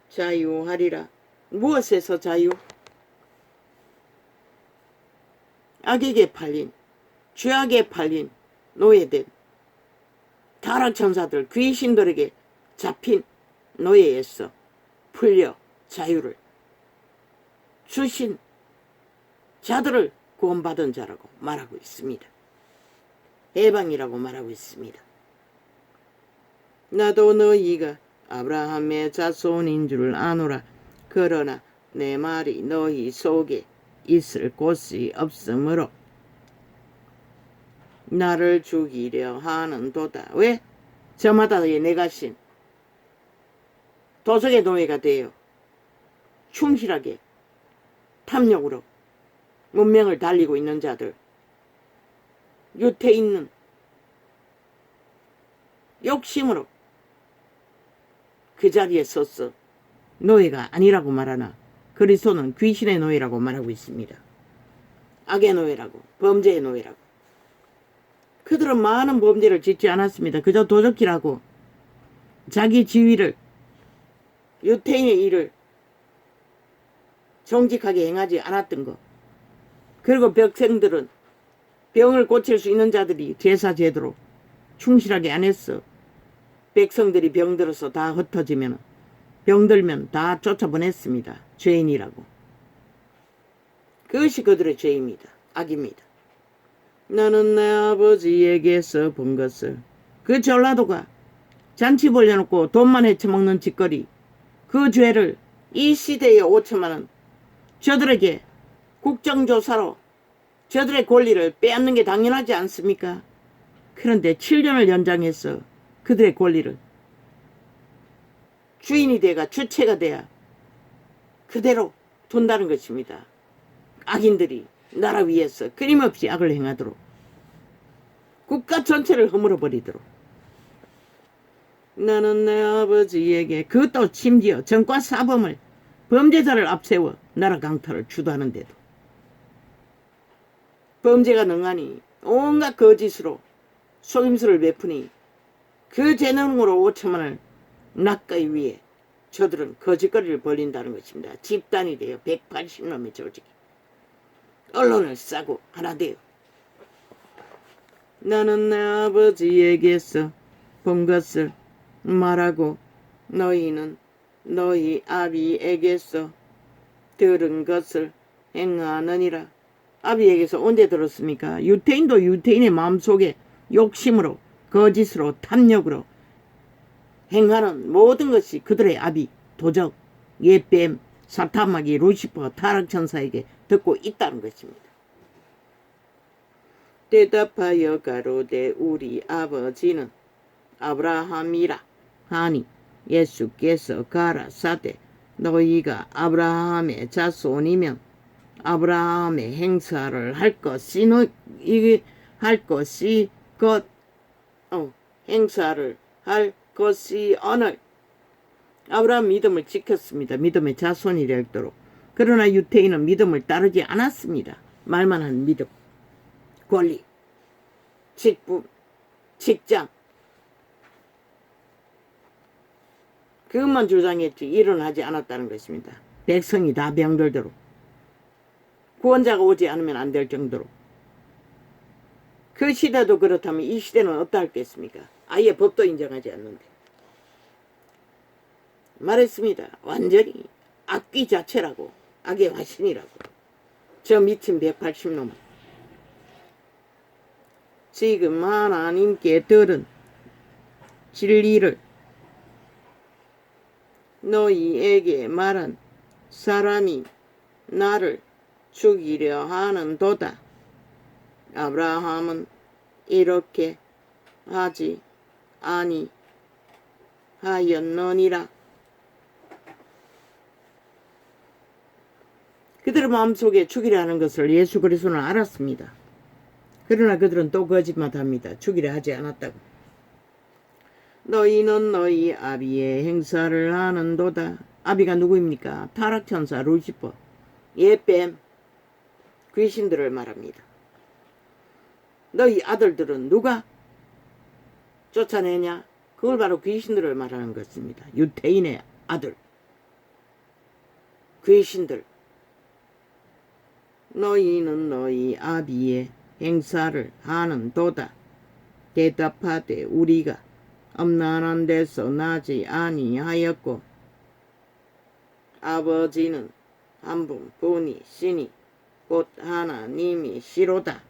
자유하리라. 무엇에서 자유? 악에게 팔린, 죄악에 팔린 노예된 타락천사들, 귀신들에게 잡힌 노예에서 풀려 자유를 주신 자들을 구원받은 자라고 말하고 있습니다. 해방이라고 말하고 있습니다. 나도 너희가 아브라함의 자손인 줄 아노라. 그러나 내 말이 너희 속에 있을 곳이 없으므로 나를 죽이려 하는도다. 왜? 저마다 내 자신 도적의 노예가 되어 충실하게 탐욕으로 문명을 달리고 있는 자들, 유태 있는 욕심으로 그 자리에 섰어 노예가 아니라고 말하나 그리스도는 귀신의 노예라고 말하고 있습니다. 악의 노예라고, 범죄의 노예라고. 그들은 많은 범죄를 짓지 않았습니다. 그저 도적질하고 자기 지위를, 유태인의 일을 정직하게 행하지 않았던 것. 그리고 백성들은 병을 고칠 수 있는 자들이 제사 제도로 충실하게 안 했어. 백성들이 병들어서 다 흩어지면, 병들면 다 쫓아보냈습니다. 죄인이라고. 그것이 그들의 죄입니다. 악입니다. 나는 내 아버지에게서 본 것을, 그 전라도가 잔치 벌려놓고 돈만 헤쳐먹는 짓거리, 그 죄를 이 시대에 5천만 원 저들에게 국정조사로 저들의 권리를 빼앗는 게 당연하지 않습니까? 그런데 7년을 연장해서 그들의 권리를 주인이 돼가 주체가 돼야 그대로 둔다는 것입니다. 악인들이 나라 위에서 끊임없이 악을 행하도록, 국가 전체를 허물어버리도록. 나는 내 아버지에게, 그것도 심지어 정과 사범을, 범죄자를 앞세워 나라 강탈을 주도하는데도 범죄가 능하니 온갖 거짓으로 속임수를 베푸니 그 재능으로 5천만을 낚기 위해 저들은 거짓거리를 벌린다는 것입니다. 집단이 돼요. 180놈의 조직이 언론을 싸고 하나 돼요. 나는 내 아버지에게서 본 것을 말하고 너희는 너희 아비에게서 들은 것을 행하느니라. 아비에게서 언제 들었습니까? 유태인도 유태인의 마음속에 욕심으로, 거짓으로, 탐욕으로 행하는 모든 것이 그들의 아비, 도적, 옛뱀, 사탄마귀, 루시퍼, 타락천사에게 듣고 있다는 것입니다. 대답하여 가로되 우리 아버지는 아브라함이라 하니 예수께서 가라사대 너희가 아브라함의 자손이면 아브라함의 행사를 할 것이 행사를 할 것이 오늘. 아브라함 믿음을 지켰습니다. 믿음의 자손이 되도록. 그러나 유태인은 믿음을 따르지 않았습니다. 말만 한 믿음, 권리, 직분, 직장, 그것만 주장했지 일어나지 않았다는 것입니다. 백성이 다 병들도록, 구원자가 오지 않으면 안 될 정도로. 그 시대도 그렇다면 이 시대는 어떠하겠습니까? 아예 법도 인정하지 않는데. 말했습니다. 완전히 악귀 자체라고, 악의 화신이라고. 저 미친 180놈은. 지금 하나님께 들은 진리를 너희에게 말한 사람이 나를 죽이려 하는도다. 아브라함은 이렇게 하지 아니하였느니라. 그들의 마음속에 죽이려 하는 것을 예수 그리스도는 알았습니다. 그러나 그들은 또 거짓말합니다. 죽이려 하지 않았다고. 너희는 너희 아비의 행사를 하는도다. 아비가 누구입니까? 타락천사, 루시퍼, 옛뱀, 귀신들을 말합니다. 너희 아들들은 누가 쫓아내냐? 그걸 바로 귀신들을 말하는 것입니다. 유태인의 아들, 귀신들. 너희는 너희 아비의 행사를 하는도다. 대답하되 우리가 엄난한 데서 나지 아니하였고 아버지는 한 분뿐이시니 곧 하나님이시로다.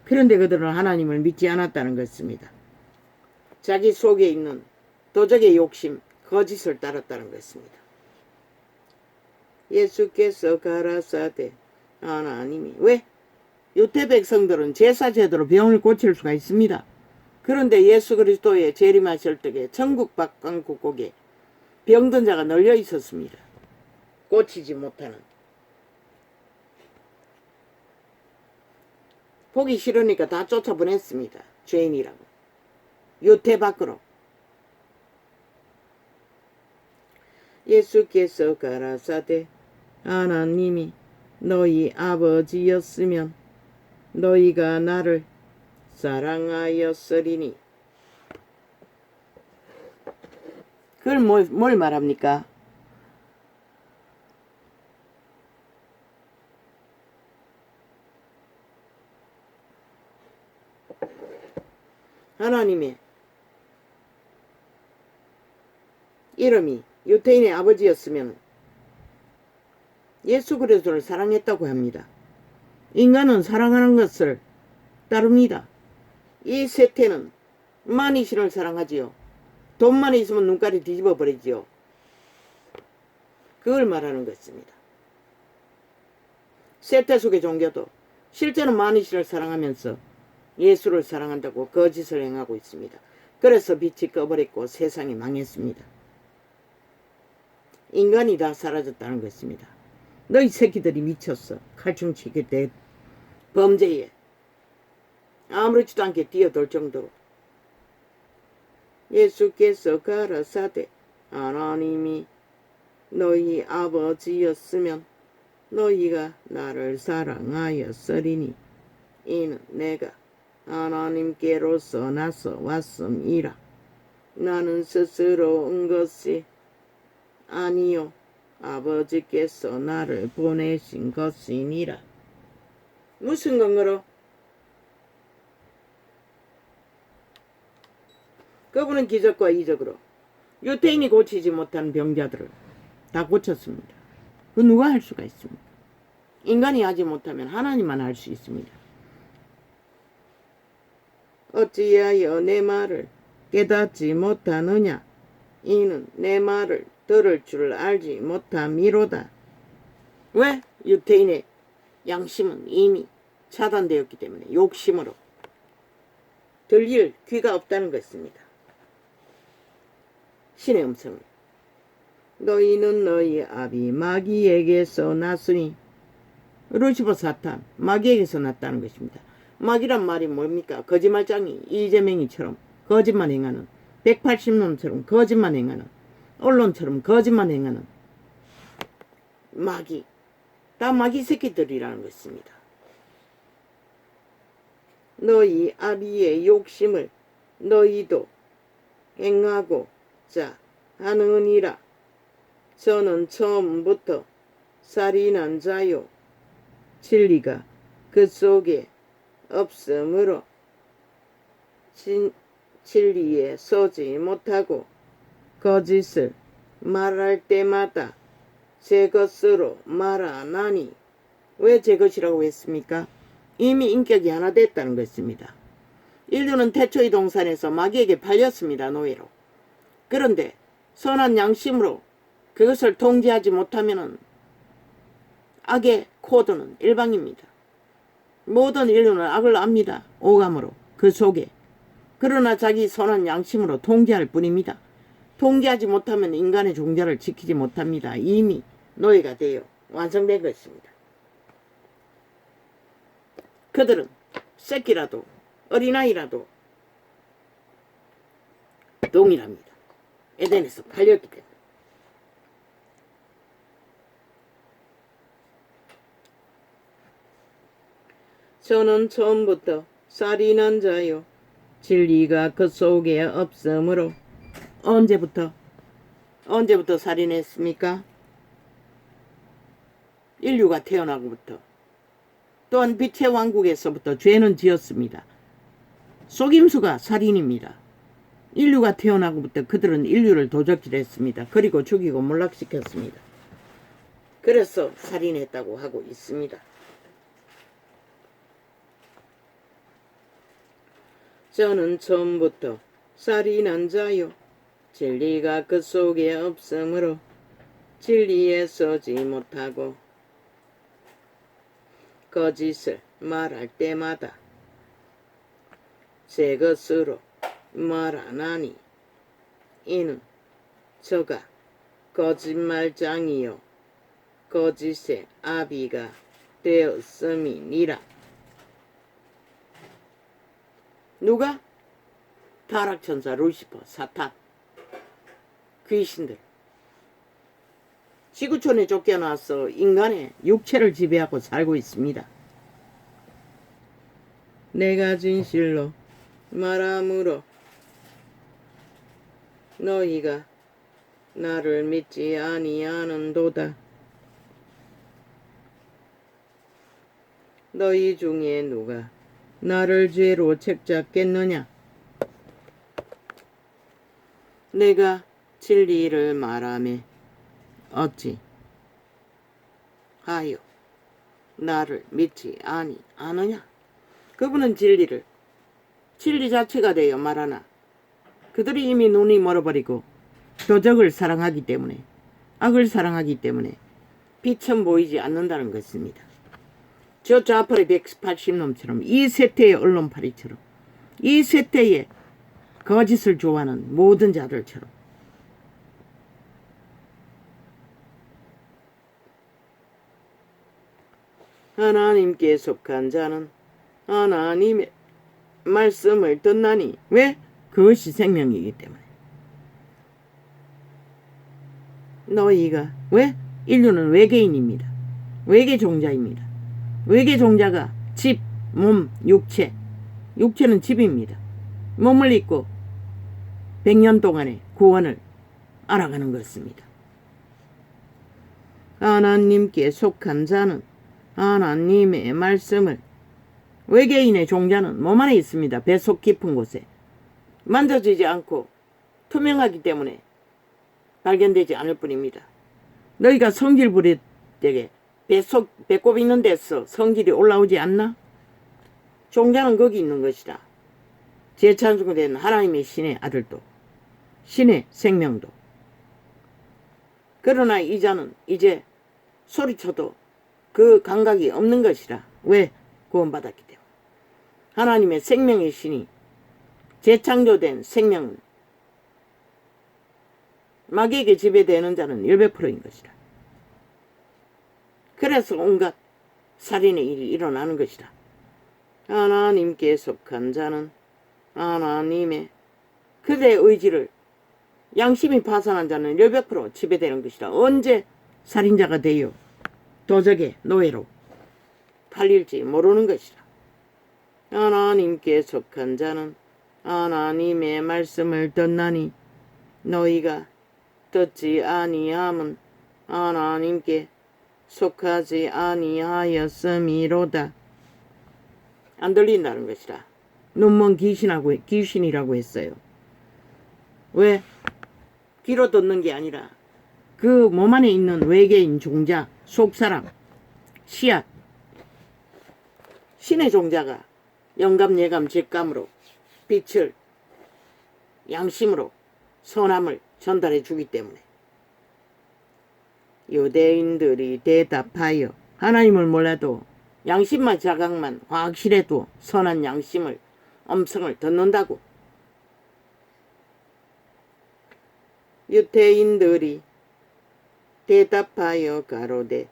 그런데 그들은 하나님을 믿지 않았다는 것입니다. 자기 속에 있는 도적의 욕심, 거짓을 따랐다는 것입니다. 예수께서 가라사대 하나님이 왜? 유대 백성들은 제사 제도로 병을 고칠 수가 있습니다. 그런데 예수 그리스도의 재림하실 때에 천국 박강국곡에 병든 자가 널려 있었습니다. 고치지 못하는. 보기 싫으니까 다 쫓아보냈습니다. 죄인이라고. 유대 밖으로. 예수께서 가라사대 하나님이 너희 아버지였으면 너희가 나를 사랑하였으리니. 그걸 뭘 말합니까? 하나님의 이름이 유대인의 아버지였으면 예수 그리스도를 사랑했다고 합니다. 인간은 사랑하는 것을 따릅니다. 이 세태는 만이신을 사랑하지요. 돈만 있으면 눈깔이 뒤집어 버리지요. 그걸 말하는 것입니다. 세태 속의 종교도 실제는 만이신을 사랑하면서 예수를 사랑한다고 거짓을 행하고 있습니다. 그래서 빛이 꺼버렸고 세상이 망했습니다. 인간이 다 사라졌다는 것입니다. 너희 새끼들이 미쳤어. 칼춤치게 돼 범죄에 아무렇지도 않게 뛰어들 정도로. 예수께서 가라사대 하나님이 너희 아버지였으면 너희가 나를 사랑하였으리니 이는 내가 하나님께로서 나서 왔음이라. 나는 스스로 온 것이 아니요 아버지께서 나를 보내신 것이니라. 무슨 근거로? 그분은 기적과 이적으로 유대인이 고치지 못한 병자들을 다 고쳤습니다. 그 누가 할 수가 있습니까? 인간이 하지 못하면 하나님만 할 수 있습니다. 어찌하여 내 말을 깨닫지 못하느냐? 이는 내 말을 들을 줄 알지 못함이로다. 왜? 유대인의 양심은 이미 차단되었기 때문에 욕심으로 들릴 귀가 없다는 것입니다. 신의 음성을. 너희는 너희 아비 마귀에게서 났으니. 루시퍼 사탄 마귀에게서 났다는 것입니다. 마귀란 말이 뭡니까? 거짓말장이 이재명이처럼 거짓말 행하는, 180놈처럼 거짓말 행하는, 언론처럼 거짓말 행하는 마귀. 다 마귀 새끼들이라는 것입니다. 너희 아비의 욕심을 너희도 행하고자 하느니라. 저는 처음부터 살인한 자요 진리가 그 속에 없으므로 진리에 서지 못하고 거짓을 말할 때마다 제 것으로 말하나니. 왜 제 것이라고 했습니까? 이미 인격이 하나 됐다는 것입니다. 인류는 태초의 동산에서 마귀에게 팔렸습니다. 노예로. 그런데 선한 양심으로 그것을 통제하지 못하면 악의 코드는 일방입니다. 모든 인류는 악을 압니다. 오감으로 그 속에. 그러나 자기 선한 양심으로 통제할 뿐입니다. 통제하지 못하면 인간의 종자를 지키지 못합니다. 이미 노예가 되어 완성된 것입니다. 그들은 새끼라도 어린아이라도 동일합니다. 에덴에서 팔렸기 때문에. 저는 처음부터 살인한 자요 진리가 그 속에 없으므로. 언제부터 살인했습니까? 인류가 태어나고부터 또한 빛의 왕국에서부터 죄는 지었습니다. 속임수가 살인입니다. 인류가 태어나고부터 그들은 인류를 도적질했습니다. 그리고 죽이고 몰락시켰습니다. 그래서 살인했다고 하고 있습니다. 저는 처음부터 살인한 자요. 진리가 그 속에 없으므로 진리에 서지 못하고 거짓을 말할 때마다 제 것으로 말하나니 이는 저가 거짓말장이요 거짓의 아비가 되었음이니라. 누가? 타락천사 루시퍼, 사탄, 귀신들. 지구촌에 쫓겨나서 인간의 육체를 지배하고 살고 있습니다. 내가 진실로 말함으로 너희가 나를 믿지 아니하는도다. 너희 중에 누가 나를 죄로 책잡겠느냐? 내가 진리를 말하며 어찌 하여 나를 믿지 아니하느냐? 그분은 진리 자체가 되어 말하나 그들이 이미 눈이 멀어버리고 도적을 사랑하기 때문에 악을 사랑하기 때문에 빛은 보이지 않는다는 것입니다. 저 좌팔의 180놈처럼 이 세태의 언론파리처럼 이 세태의 거짓을 좋아하는 모든 자들처럼 하나님께 속한 자는 하나님의 말씀을 듣나니 왜? 그것이 생명이기 때문에. 너희가 왜? 인류는 외계인입니다. 외계 종자입니다. 외계 종자가 집, 몸, 육체는 집입니다. 몸을 입고 100년 동안의 구원을 알아가는 것입니다. 하나님께 속한 자는 하나님의 말씀을 외계인의 종자는 몸 안에 있습니다. 뱃속 깊은 곳에 만져지지 않고 투명하기 때문에 발견되지 않을 뿐입니다. 너희가 성질 부릴 때에 배꼽 있는 데서 성질이 올라오지 않나? 종자는 거기 있는 것이다. 재창조된 하나님의 신의 아들도 신의 생명도. 그러나 이 자는 이제 소리쳐도 그 감각이 없는 것이라. 왜? 구원받았기 때문에. 하나님의 생명의 신이 재창조된 생명은 마귀에게 지배되는 자는 100%인 것이라. 그래서 온갖 살인의 일이 일어나는 것이다. 하나님께 속한 자는 하나님의 그들의 의지를 양심이 파산한 자는 100% 지배되는 것이다. 언제 살인자가 되어 도적의 노예로 팔릴지 모르는 것이다. 하나님께 속한 자는 하나님의 말씀을 듣나니 너희가 듣지 아니함은 하나님께 속하지 아니하였음이로다. 안 들린다는 것이다. 눈먼 귀신이라고 했어요. 왜? 귀로 듣는 게 아니라 그 몸 안에 있는 외계인 종자, 속사람, 씨앗, 신의 종자가 영감, 예감, 직감으로 빛을 양심으로 선함을 전달해 주기 때문에 유대인들이 대답하여 하나님을 몰라도 양심만 자각만 확실해도 선한 양심을 음성을 듣는다고. 유대인들이 대답하여 가로되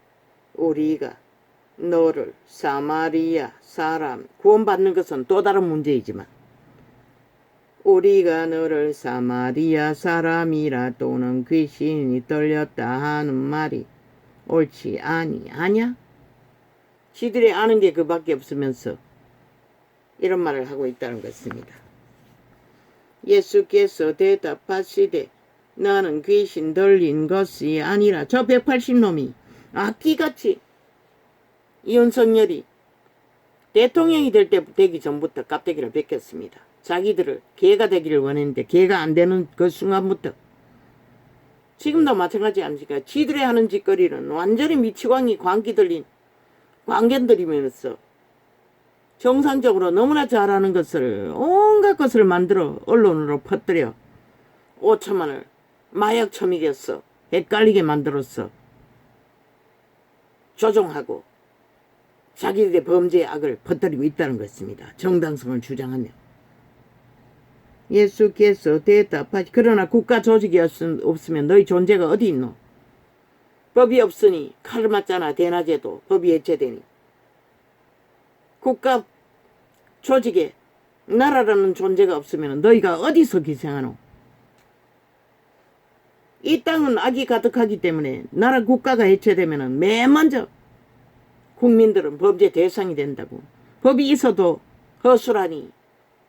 우리가 너를 사마리아 사람, 구원받는 것은 또 다른 문제이지만 우리가 너를 사마리아 사람이라 또는 귀신이 들렸다 하는 말이 옳지 아니하냐? 지들이 아는 게 그밖에 없으면서 이런 말을 하고 있다는 것입니다. 예수께서 대답하시되 나는 귀신 들린 것이 아니라 저 180놈이 악기같이 이윤석열이 대통령이 될 때 되기 전부터 깝대기를 베꼈습니다. 자기들을 개가 되기를 원했는데 개가 안 되는 그 순간부터 지금도 마찬가지 아닙니까? 지들이 하는 짓거리는 완전히 미치광이 광기 들린 광견들이면서 정상적으로 너무나 잘하는 것을 온갖 것을 만들어 언론으로 퍼뜨려 5천만을 마약 처먹였어. 헷갈리게 만들었어. 조종하고 자기들의 범죄의 악을 퍼뜨리고 있다는 것입니다. 정당성을 주장하며. 예수께서 대답하시 그러나 국가 조직이 없으면 너희 존재가 어디 있노? 법이 없으니 칼을 맞잖아. 대낮에도 법이 해체되니. 국가 조직에 나라라는 존재가 없으면 너희가 어디서 기생하노? 이 땅은 악이 가득하기 때문에 나라 국가가 해체되면 맨 먼저 국민들은 범죄 대상이 된다고. 법이 있어도 허술하니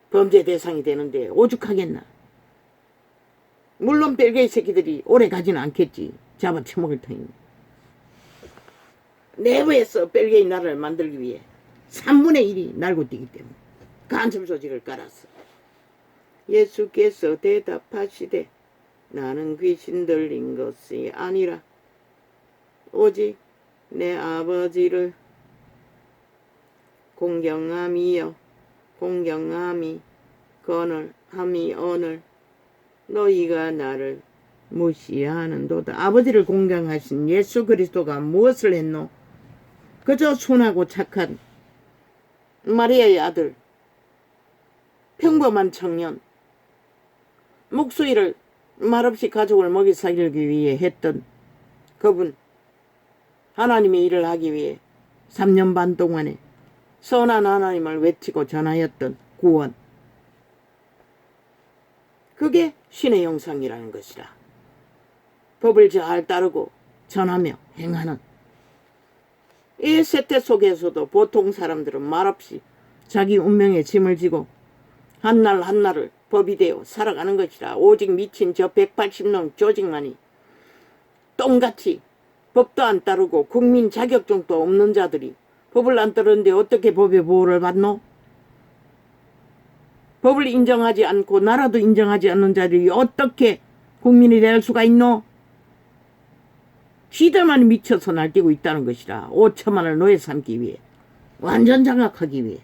범죄 대상이 되는데 오죽하겠나. 물론 벨기에 새끼들이 오래 가지는 않겠지. 잡아쳐먹을 터이니. 내부에서 벨기에 나라를 만들기 위해 3분의 1이 날고 뛰기 때문에 간첩 조직을 깔았어. 예수께서 대답하시되 나는 귀신 들린 것이 아니라 오직 내 아버지를 공경함이요 공경함이 거늘 함이 오늘 너희가 나를 무시하는도다. 아버지를 공경하신 예수 그리스도가 무엇을 했노? 그저 순하고 착한 마리아의 아들 평범한 청년 목수일을 말없이 가족을 먹이 살리기 위해 했던 그분 하나님의 일을 하기 위해 3년 반 동안에 선한 하나님을 외치고 전하였던 구원 그게 신의 형상이라는 것이라. 법을 잘 따르고 전하며 행하는 이 세태 속에서도 보통 사람들은 말없이 자기 운명의 짐을 지고 한날 한날을 법이 되어 살아가는 것이라. 오직 미친 저 180놈 조직만이 똥같이 법도 안 따르고 국민 자격증도 없는 자들이 법을 안 따르는데 어떻게 법의 보호를 받노? 법을 인정하지 않고 나라도 인정하지 않는 자들이 어떻게 국민이 될 수가 있노? 지들만 미쳐서 날뛰고 있다는 것이라. 5천만을 노예 삼기 위해 완전 장악하기 위해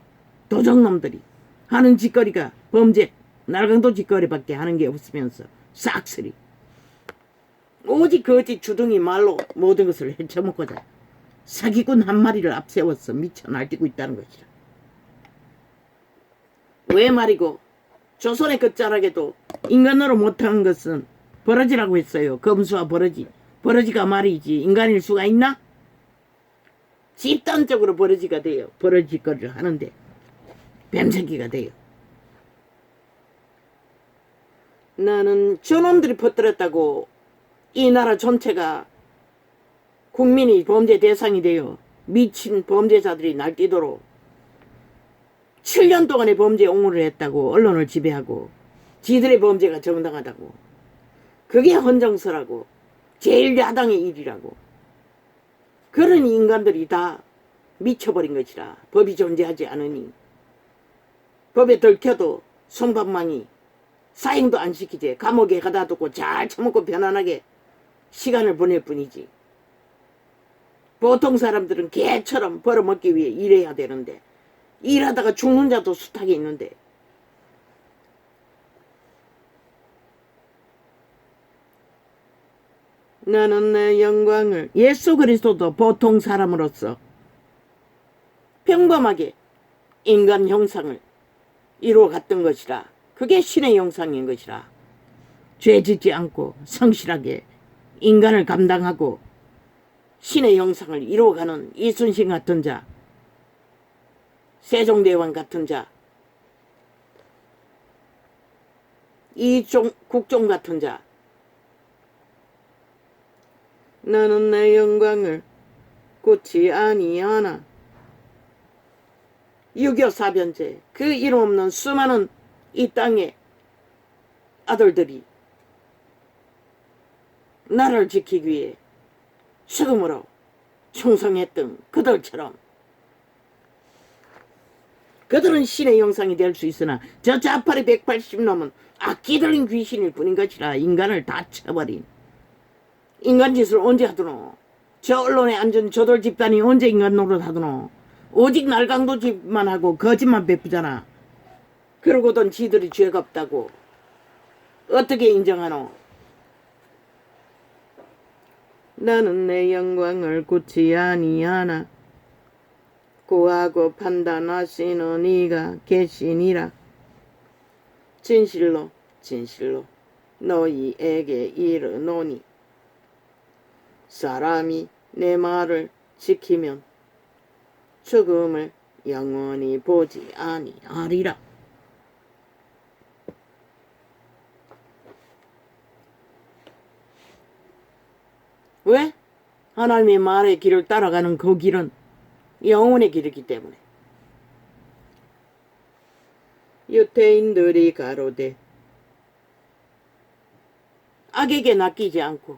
도적놈들이 하는 짓거리가 범죄 날강도 짓거리밖에 하는 게 없으면서 싹쓸이 오직 거짓 주둥이 말로 모든 것을 헤쳐먹고자 사기꾼 한 마리를 앞세워서 미쳐 날뛰고 있다는 것이라. 왜 말이고 조선의 끝자락에도 인간으로 못한 것은 버러지라고 했어요. 검수와 버러지. 버러지가 말이지 인간일 수가 있나? 집단적으로 버러지가 돼요. 버러지거리를 하는데 뱀새끼가 돼요. 나는 저놈들이 퍼뜨렸다고 이 나라 전체가 국민이 범죄 대상이 되어 미친 범죄자들이 날뛰도록 7년 동안의 범죄 옹호를 했다고 언론을 지배하고 지들의 범죄가 정당하다고 그게 헌정서라고 제일 야당의 일이라고 그런 인간들이 다 미쳐버린 것이라. 법이 존재하지 않으니 법에 들켜도 손방망이 사형도 안 시키지. 감옥에 가다 두고 잘 처먹고 편안하게 시간을 보낼 뿐이지. 보통 사람들은 개처럼 벌어먹기 위해 일해야 되는데 일하다가 죽는 자도 숱하게 있는데 나는 내 영광을 예수 그리스도도 보통 사람으로서 평범하게 인간 형상을 이루어갔던 것이라. 그게 신의 형상인 것이라. 죄 짓지 않고 성실하게 인간을 감당하고 신의 형상을 이루어가는 이순신 같은 자, 세종대왕 같은 자, 국종 같은 자. 나는 내 영광을 굳이 아니하나. 6.25 사변제 그 이름 없는 수많은 이 땅의 아들들이 나라를 지키기 위해 죽음으로 충성했던 그들처럼 그들은 신의 형상이 될 수 있으나 저 자팔이 180 넘은 악기들인 귀신일 뿐인 것이라. 인간을 다 쳐버린 인간 짓을 언제 하더노? 저 언론에 앉은 저돌 집단이 언제 인간 노릇 하더노? 오직 날강도 집만 하고 거짓만 베푸잖아. 그러고던 지들이 죄가 없다고 어떻게 인정하노? 나는 내 영광을 굳이 아니하나 구하고 판단하시는 이가 계시니라. 진실로 진실로 너희에게 이르노니 사람이 내 말을 지키면 죽음을 영원히 보지 아니하리라. 왜? 하나님의 말의 길을 따라가는 그 길은 영혼의 길이기 때문에. 유대인들이 가로되 악에게 낚이지 않고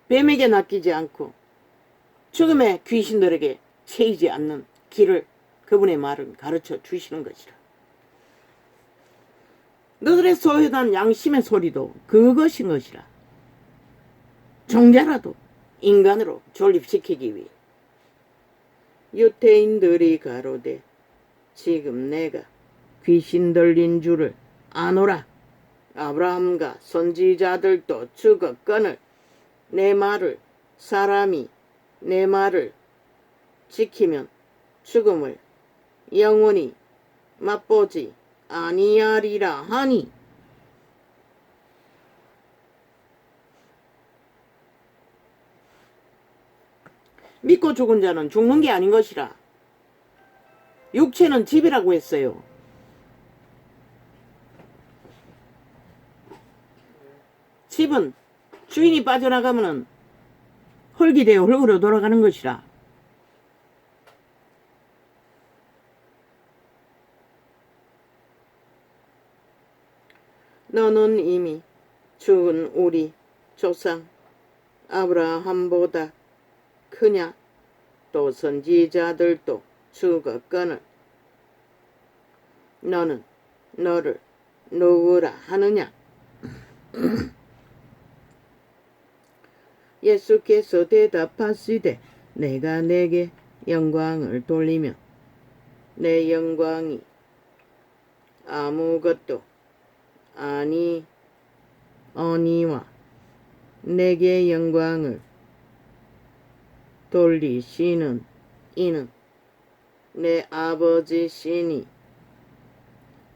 뱀에게 낚이지 않고 죽음의 귀신들에게 채이지 않는 길을 그분의 말은 가르쳐 주시는 것이라. 너들의 소유한 양심의 소리도 그것인 것이라. 종자라도 인간으로 존립시키기 위해. 유대인들이 가로되 지금 내가 귀신 들린 줄을 아노라. 아브라함과 선지자들도 죽었거늘 내 말을 사람이 내 말을 지키면 죽음을 영원히 맛보지 아니하리라 하니. 믿고 죽은 자는 죽는 게 아닌 것이라. 육체는 집이라고 했어요. 집은 주인이 빠져나가면은 흙이 되어 흙으로 돌아가는 것이라. 너는 이미 죽은 우리 조상 아브라함보다 크냐? 또 선지자들도 죽었거늘 너는 너를 누구라 하느냐? 예수께서 대답하시되 내가 내게 영광을 돌리며 내 영광이 아무것도 아니오니와 내게 영광을 돌리시는 이는 내 아버지시니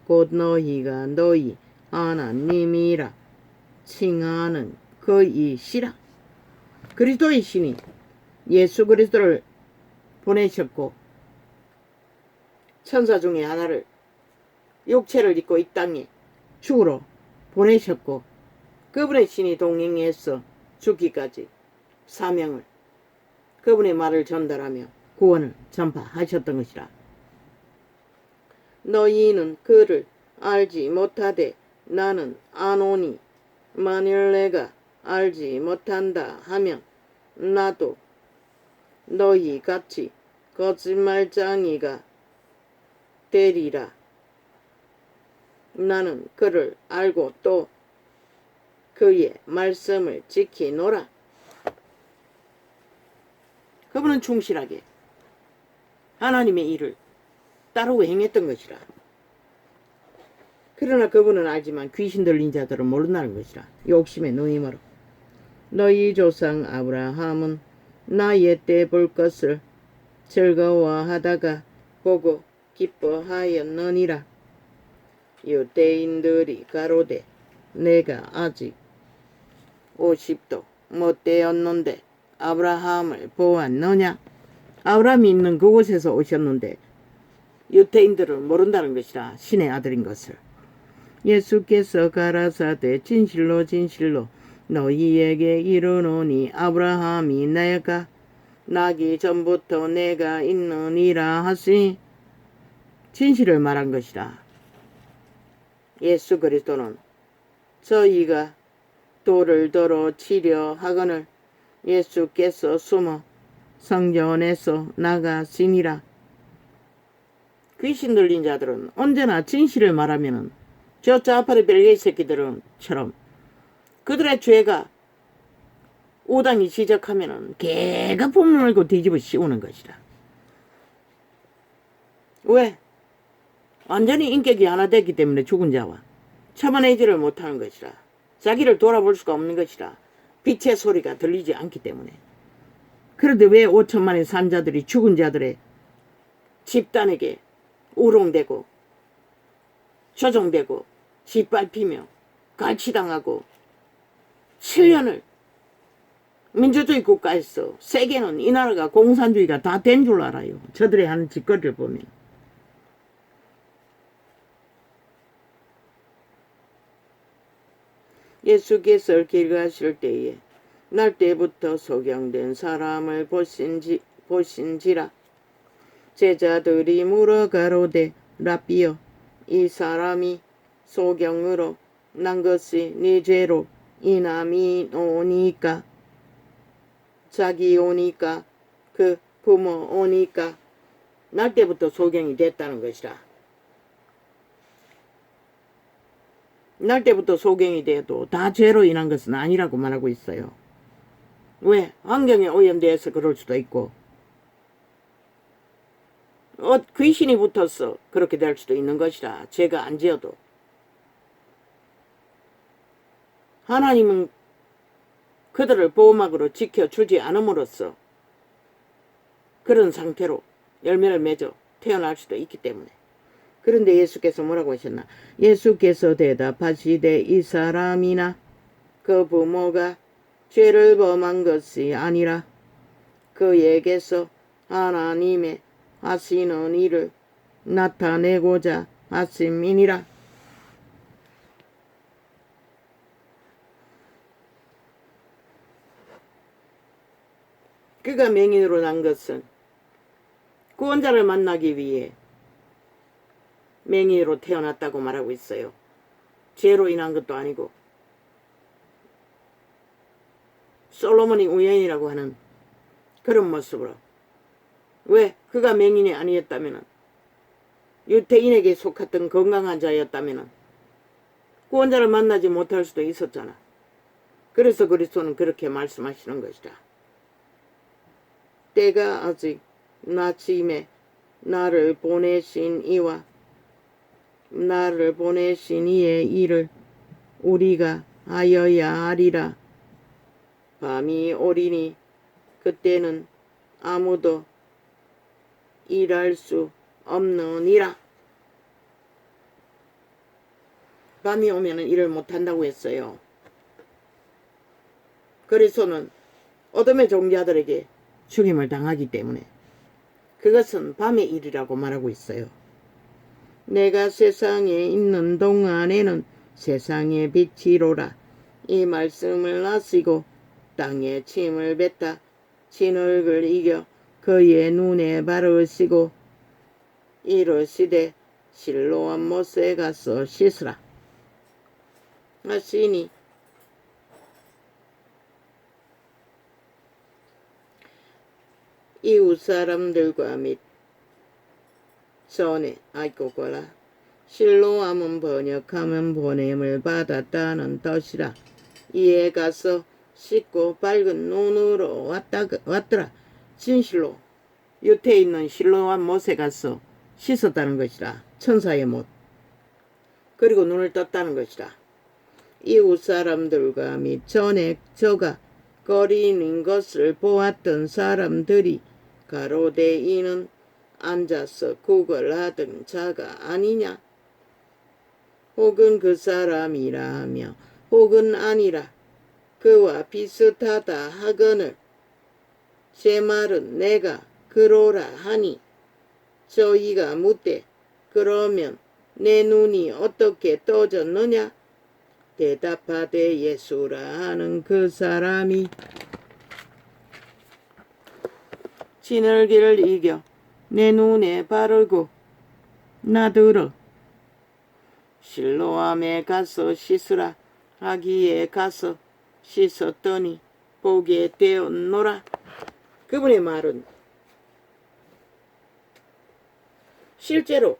곧 너희가 너희 하나님이라 칭하는 그이시라. 그리스도의 신이 예수 그리스도를 보내셨고 천사 중에 하나를 육체를 입고 이 땅에 죽으러 보내셨고 그분의 신이 동행해서 죽기까지 사명을 그분의 말을 전달하며 구원을 전파하셨던 것이라. 너희는 그를 알지 못하되 나는 아노니 만일 내가 알지 못한다 하면 나도 너희 같이 거짓말쟁이가 되리라. 나는 그를 알고 또 그의 말씀을 지키노라. 그분은 충실하게 하나님의 일을 따르고 행했던 것이라. 그러나 그분은 알지만 귀신 들린 자들은 모른다는 것이라. 욕심의 누임으로 너희 조상 아브라함은 나의 때 볼 것을 즐거워하다가 보고 기뻐하였느니라. 유대인들이 가로되 내가 아직 50도 못 되었는데 아브라함을 보았느냐? 아브라함이 있는 그곳에서 오셨는데 유대인들은 모른다는 것이라. 신의 아들인 것을. 예수께서 가라사대 진실로 진실로 너희에게 이르노니 아브라함이 내가 나기 전부터 내가 있느니라 하시니 진실을 말한 것이라. 예수 그리스도는 저희가 돌을 들어 치려 하거늘 예수께서 숨어 성전에서 나가시니라. 귀신 들린 자들은 언제나 진실을 말하면은 저 좌파리 벨게이 새끼들은처럼 그들의 죄가 오당이 지적하면은 개가 폼을 물고 뒤집어 씌우는 것이다. 왜? 완전히 인격이 하나 됐기 때문에 죽은 자와 참아내지를 못하는 것이라. 자기를 돌아볼 수가 없는 것이라. 빛의 소리가 들리지 않기 때문에. 그런데 왜 5천만의 산자들이 죽은 자들의 집단에게 우롱되고 조종되고 짓밟히며 갈취당하고 7년을 민주주의 국가에서 세계는 이 나라가 공산주의가 다 된 줄 알아요. 저들의 하는 짓거리를 보면. 예수께서 길 가실 때에 날 때부터 소경된 사람을 보신지라. 제자들이 물어가로되 라삐여 이 사람이 소경으로 난 것이 네 죄로 이남이 오니까 자기 오니까 그 부모 오니까 날 때부터 소경이 됐다는 것이라. 날 때부터 소경이 돼도 다 죄로 인한 것은 아니라고 말하고 있어요. 왜? 환경에 오염되어서 그럴 수도 있고 귀신이 붙어서 그렇게 될 수도 있는 것이라. 죄가 안 지어도. 하나님은 그들을 보호막으로 지켜주지 않음으로써 그런 상태로 열매를 맺어 태어날 수도 있기 때문에. 그런데 예수께서 뭐라고 하셨나? 예수께서 대답하시되 이 사람이나 그 부모가 죄를 범한 것이 아니라 그에게서 하나님의 하시는 일을 나타내고자 하심이니라. 그가 맹인으로 난 것은 구원자를 만나기 위해 맹인으로 태어났다고 말하고 있어요. 죄로 인한 것도 아니고 솔로몬이 우연이라고 하는 그런 모습으로. 왜? 그가 맹인이 아니었다면 유태인에게 속했던 건강한 자였다면 구원자를 만나지 못할 수도 있었잖아. 그래서 그리스도는 그렇게 말씀하시는 것이다. 때가 아직 나침에 나를 보내신 이와 나를 보내신 이의 일을 우리가 하여야 하리라. 밤이 오리니 그때는 아무도 일할 수 없느니라. 밤이 오면 일을 못한다고 했어요. 그리스도는 어둠의 종자들에게 죽임을 당하기 때문에 그것은 밤의 일이라고 말하고 있어요. 내가 세상에 있는 동안에는 세상의 빛이로라. 이 말씀을 하시고 땅에 침을 뱉다 진흙을 이겨 그의 눈에 바르시고 이르시되 실로암 못에 가서 씻으라 하시니 이웃 사람들과 및 전에 아이고거라 실로암은 번역하면 보냄을 받았다는 뜻이라. 이에 가서 씻고 밝은 눈으로 왔더라. 진실로 유태에 있는 실로암 못에 가서 씻었다는 것이라. 천사의 못. 그리고 눈을 떴다는 것이라. 이웃 사람들과 및 전에 저가 거리는 것을 보았던 사람들이 가로되 이는 앉아서 구걸하던 자가 아니냐? 혹은 그 사람이라 하며 혹은 아니라 그와 비슷하다 하거늘 제 말은 내가 그로라 하니 저희가 묻되 그러면 내 눈이 어떻게 떠졌느냐? 대답하되 예수라 하는 그 사람이 진흙기를 이겨 내 눈에 바르고 나더러 실로암에 가서 씻으라 하기에 가서 씻었더니 보게 되었노라. 그분의 말은 실제로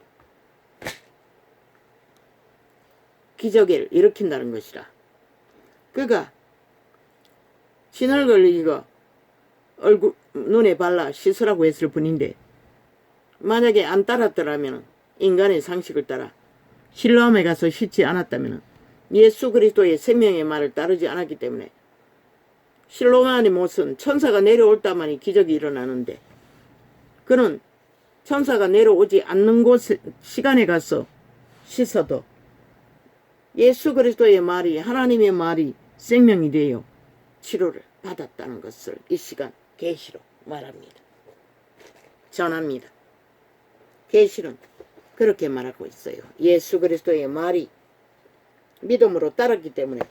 기적을 일으킨다는 것이라. 그가 진을 걸리고 얼굴 눈에 발라 씻으라고 했을 뿐인데 만약에 안 따랐더라면 인간의 상식을 따라 실로암에 가서 씻지 않았다면 예수 그리스도의 생명의 말을 따르지 않았기 때문에 실로암의 못은 천사가 내려올 때만이 기적이 일어나는데 그는 천사가 내려오지 않는 곳 시간에 가서 씻어도 예수 그리스도의 말이 하나님의 말이 생명이 되어 치료를 받았다는 것을 이 시간 계시로 말합니다. 전합니다. 계시는 그렇게 말하고 있어요. 예수 그리스도의 말이 믿음으로 따랐기 때문에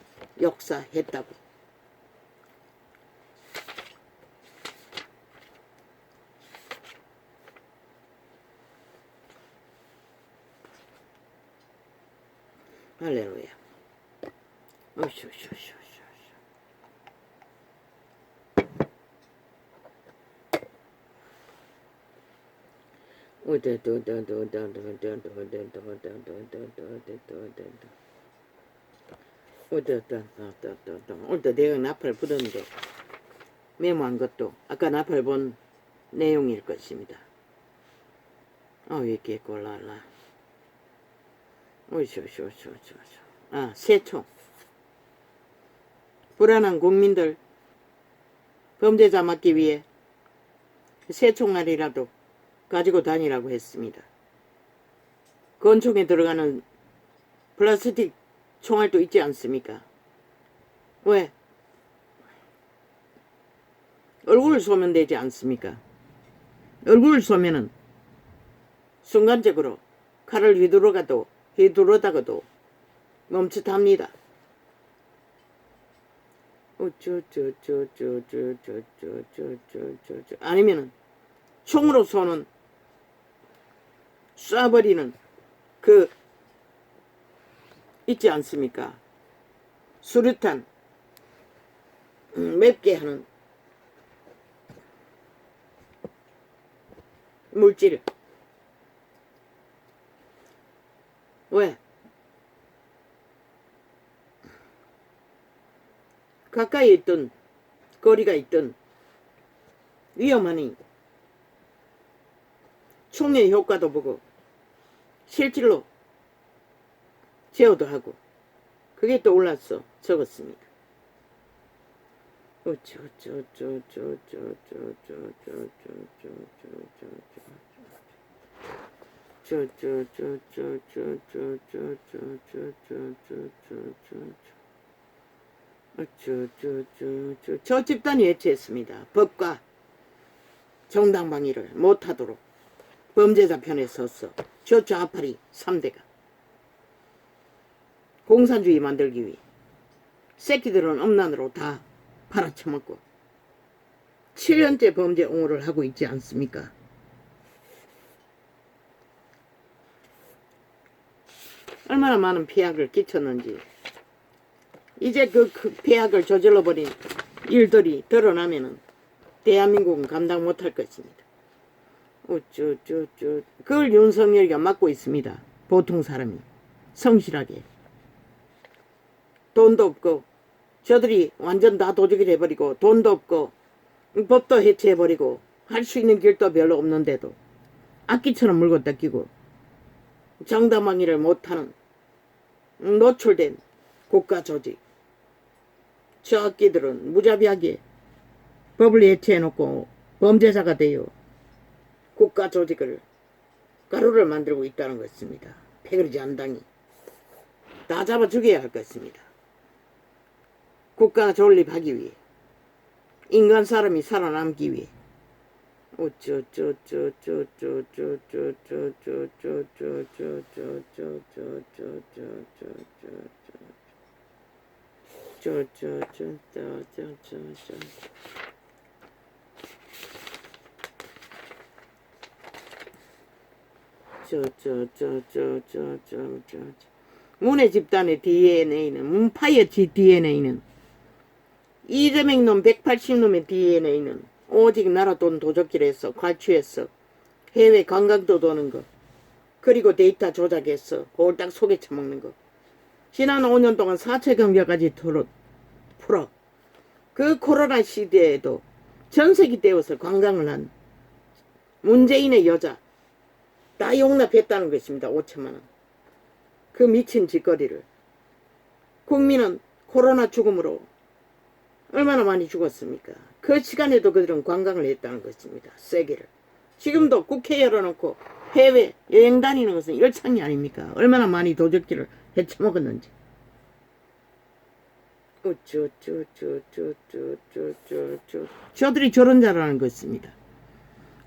역사했다고. 할렐루야. 오늘도 내가 나팔 불었는데 메모한 것도 아까 나팔 본 내용일 것입니다. 왜 이렇게 골라라. 세총. 불안한 국민들 범죄자 막기 위해 세총알이라도 가지고 다니라고 했습니다. 권총에 들어가는 플라스틱 총알도 있지 않습니까? 왜? 얼굴을 쏘면 되지 않습니까? 얼굴을 쏘면은 순간적으로 칼을 휘두르다가도 멈칫합니다. 아니면은 총으로 쏘는 쏴버리는 그 있지 않습니까? 수류탄 맵게 하는 물질. 왜? 가까이 있든 거리가 있든 위험하니 총의 효과도 보고 실질로 제어도 하고 그게 또 올라서 적었습니다. 저 집단이 예치했습니다. 법과 정당방위를 못하도록 범죄자 편에 섰어. 저 좌파리 3대가 공산주의 만들기 위해 새끼들은 음란으로 다 팔아쳐먹고 7년째 범죄 옹호를 하고 있지 않습니까? 얼마나 많은 폐악을 끼쳤는지 이제 그 폐악을 저질러버린 일들이 드러나면은 대한민국은 감당 못할 것입니다. 그걸 윤석열이가 맡고 있습니다. 보통 사람이 성실하게 돈도 없고 저들이 완전 다 도둑이 해버리고 돈도 없고 법도 해체해버리고 할 수 있는 길도 별로 없는데도 악기처럼 물고 뜯기고 정당방위를 못하는 노출된 국가 조직. 저 악기들은 무자비하게 법을 해체해놓고 범죄자가 되어 국가 조직을 가루를 만들고 있다는 것입니다. 패거리지 안당이 다 잡아 죽여야 할 것입니다. 국가 존립하기 위해 인간 사람이 살아남기 위해 문의 집단의 DNA는 문파의 DNA는 이재명 놈 180놈의 DNA는 오직 나라 돈 도적질해서 과취해서 해외 관광도 도는 거 그리고 데이터 조작해서 홀딱 속에 처먹는 거. 지난 5년 동안 사채 경제까지 풀어. 그 코로나 시대에도 전세기 떼어서 관광을 한 문재인의 여자 다 용납했다는 것입니다. 5천만 원. 그 미친 짓거리를. 국민은 코로나 죽음으로 얼마나 많이 죽었습니까? 그 시간에도 그들은 관광을 했다는 것입니다. 세계를. 지금도 국회 열어놓고 해외 여행 다니는 것은 일창이 아닙니까? 얼마나 많이 도적질을 해쳐먹었는지. 저들이 저런 자라는 것입니다.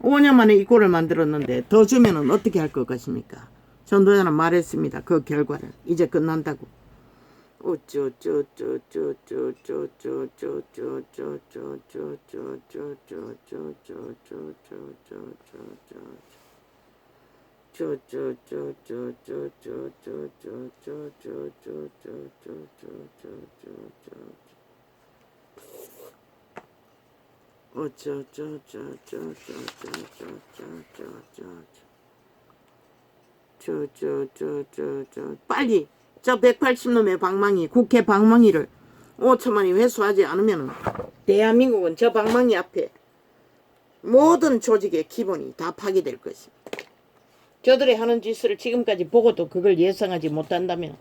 5년 만에 이 꼴을 만들었는데 더 주면은 어떻게 할 것 같습니까? 전도연은 말했습니다. 그 결과를 이제 끝난다고. 빨리 저 180놈의 방망이 국회 방망이를 5천만이 회수하지 않으면 대한민국은 저 방망이 앞에 모든 조직의 기본이 다 파괴될 것입니다. 저들이 하는 짓을 지금까지 보고도 그걸 예상하지 못한다면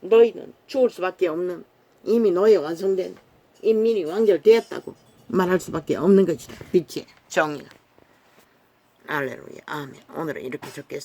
너희는 죽을 수밖에 없는 이미 너희 완성된 인민이 완결되었다고 말할 수밖에 없는 것이다. 빛의 정의는. 할렐루야 아멘. 오늘은 이렇게 적겠습니다.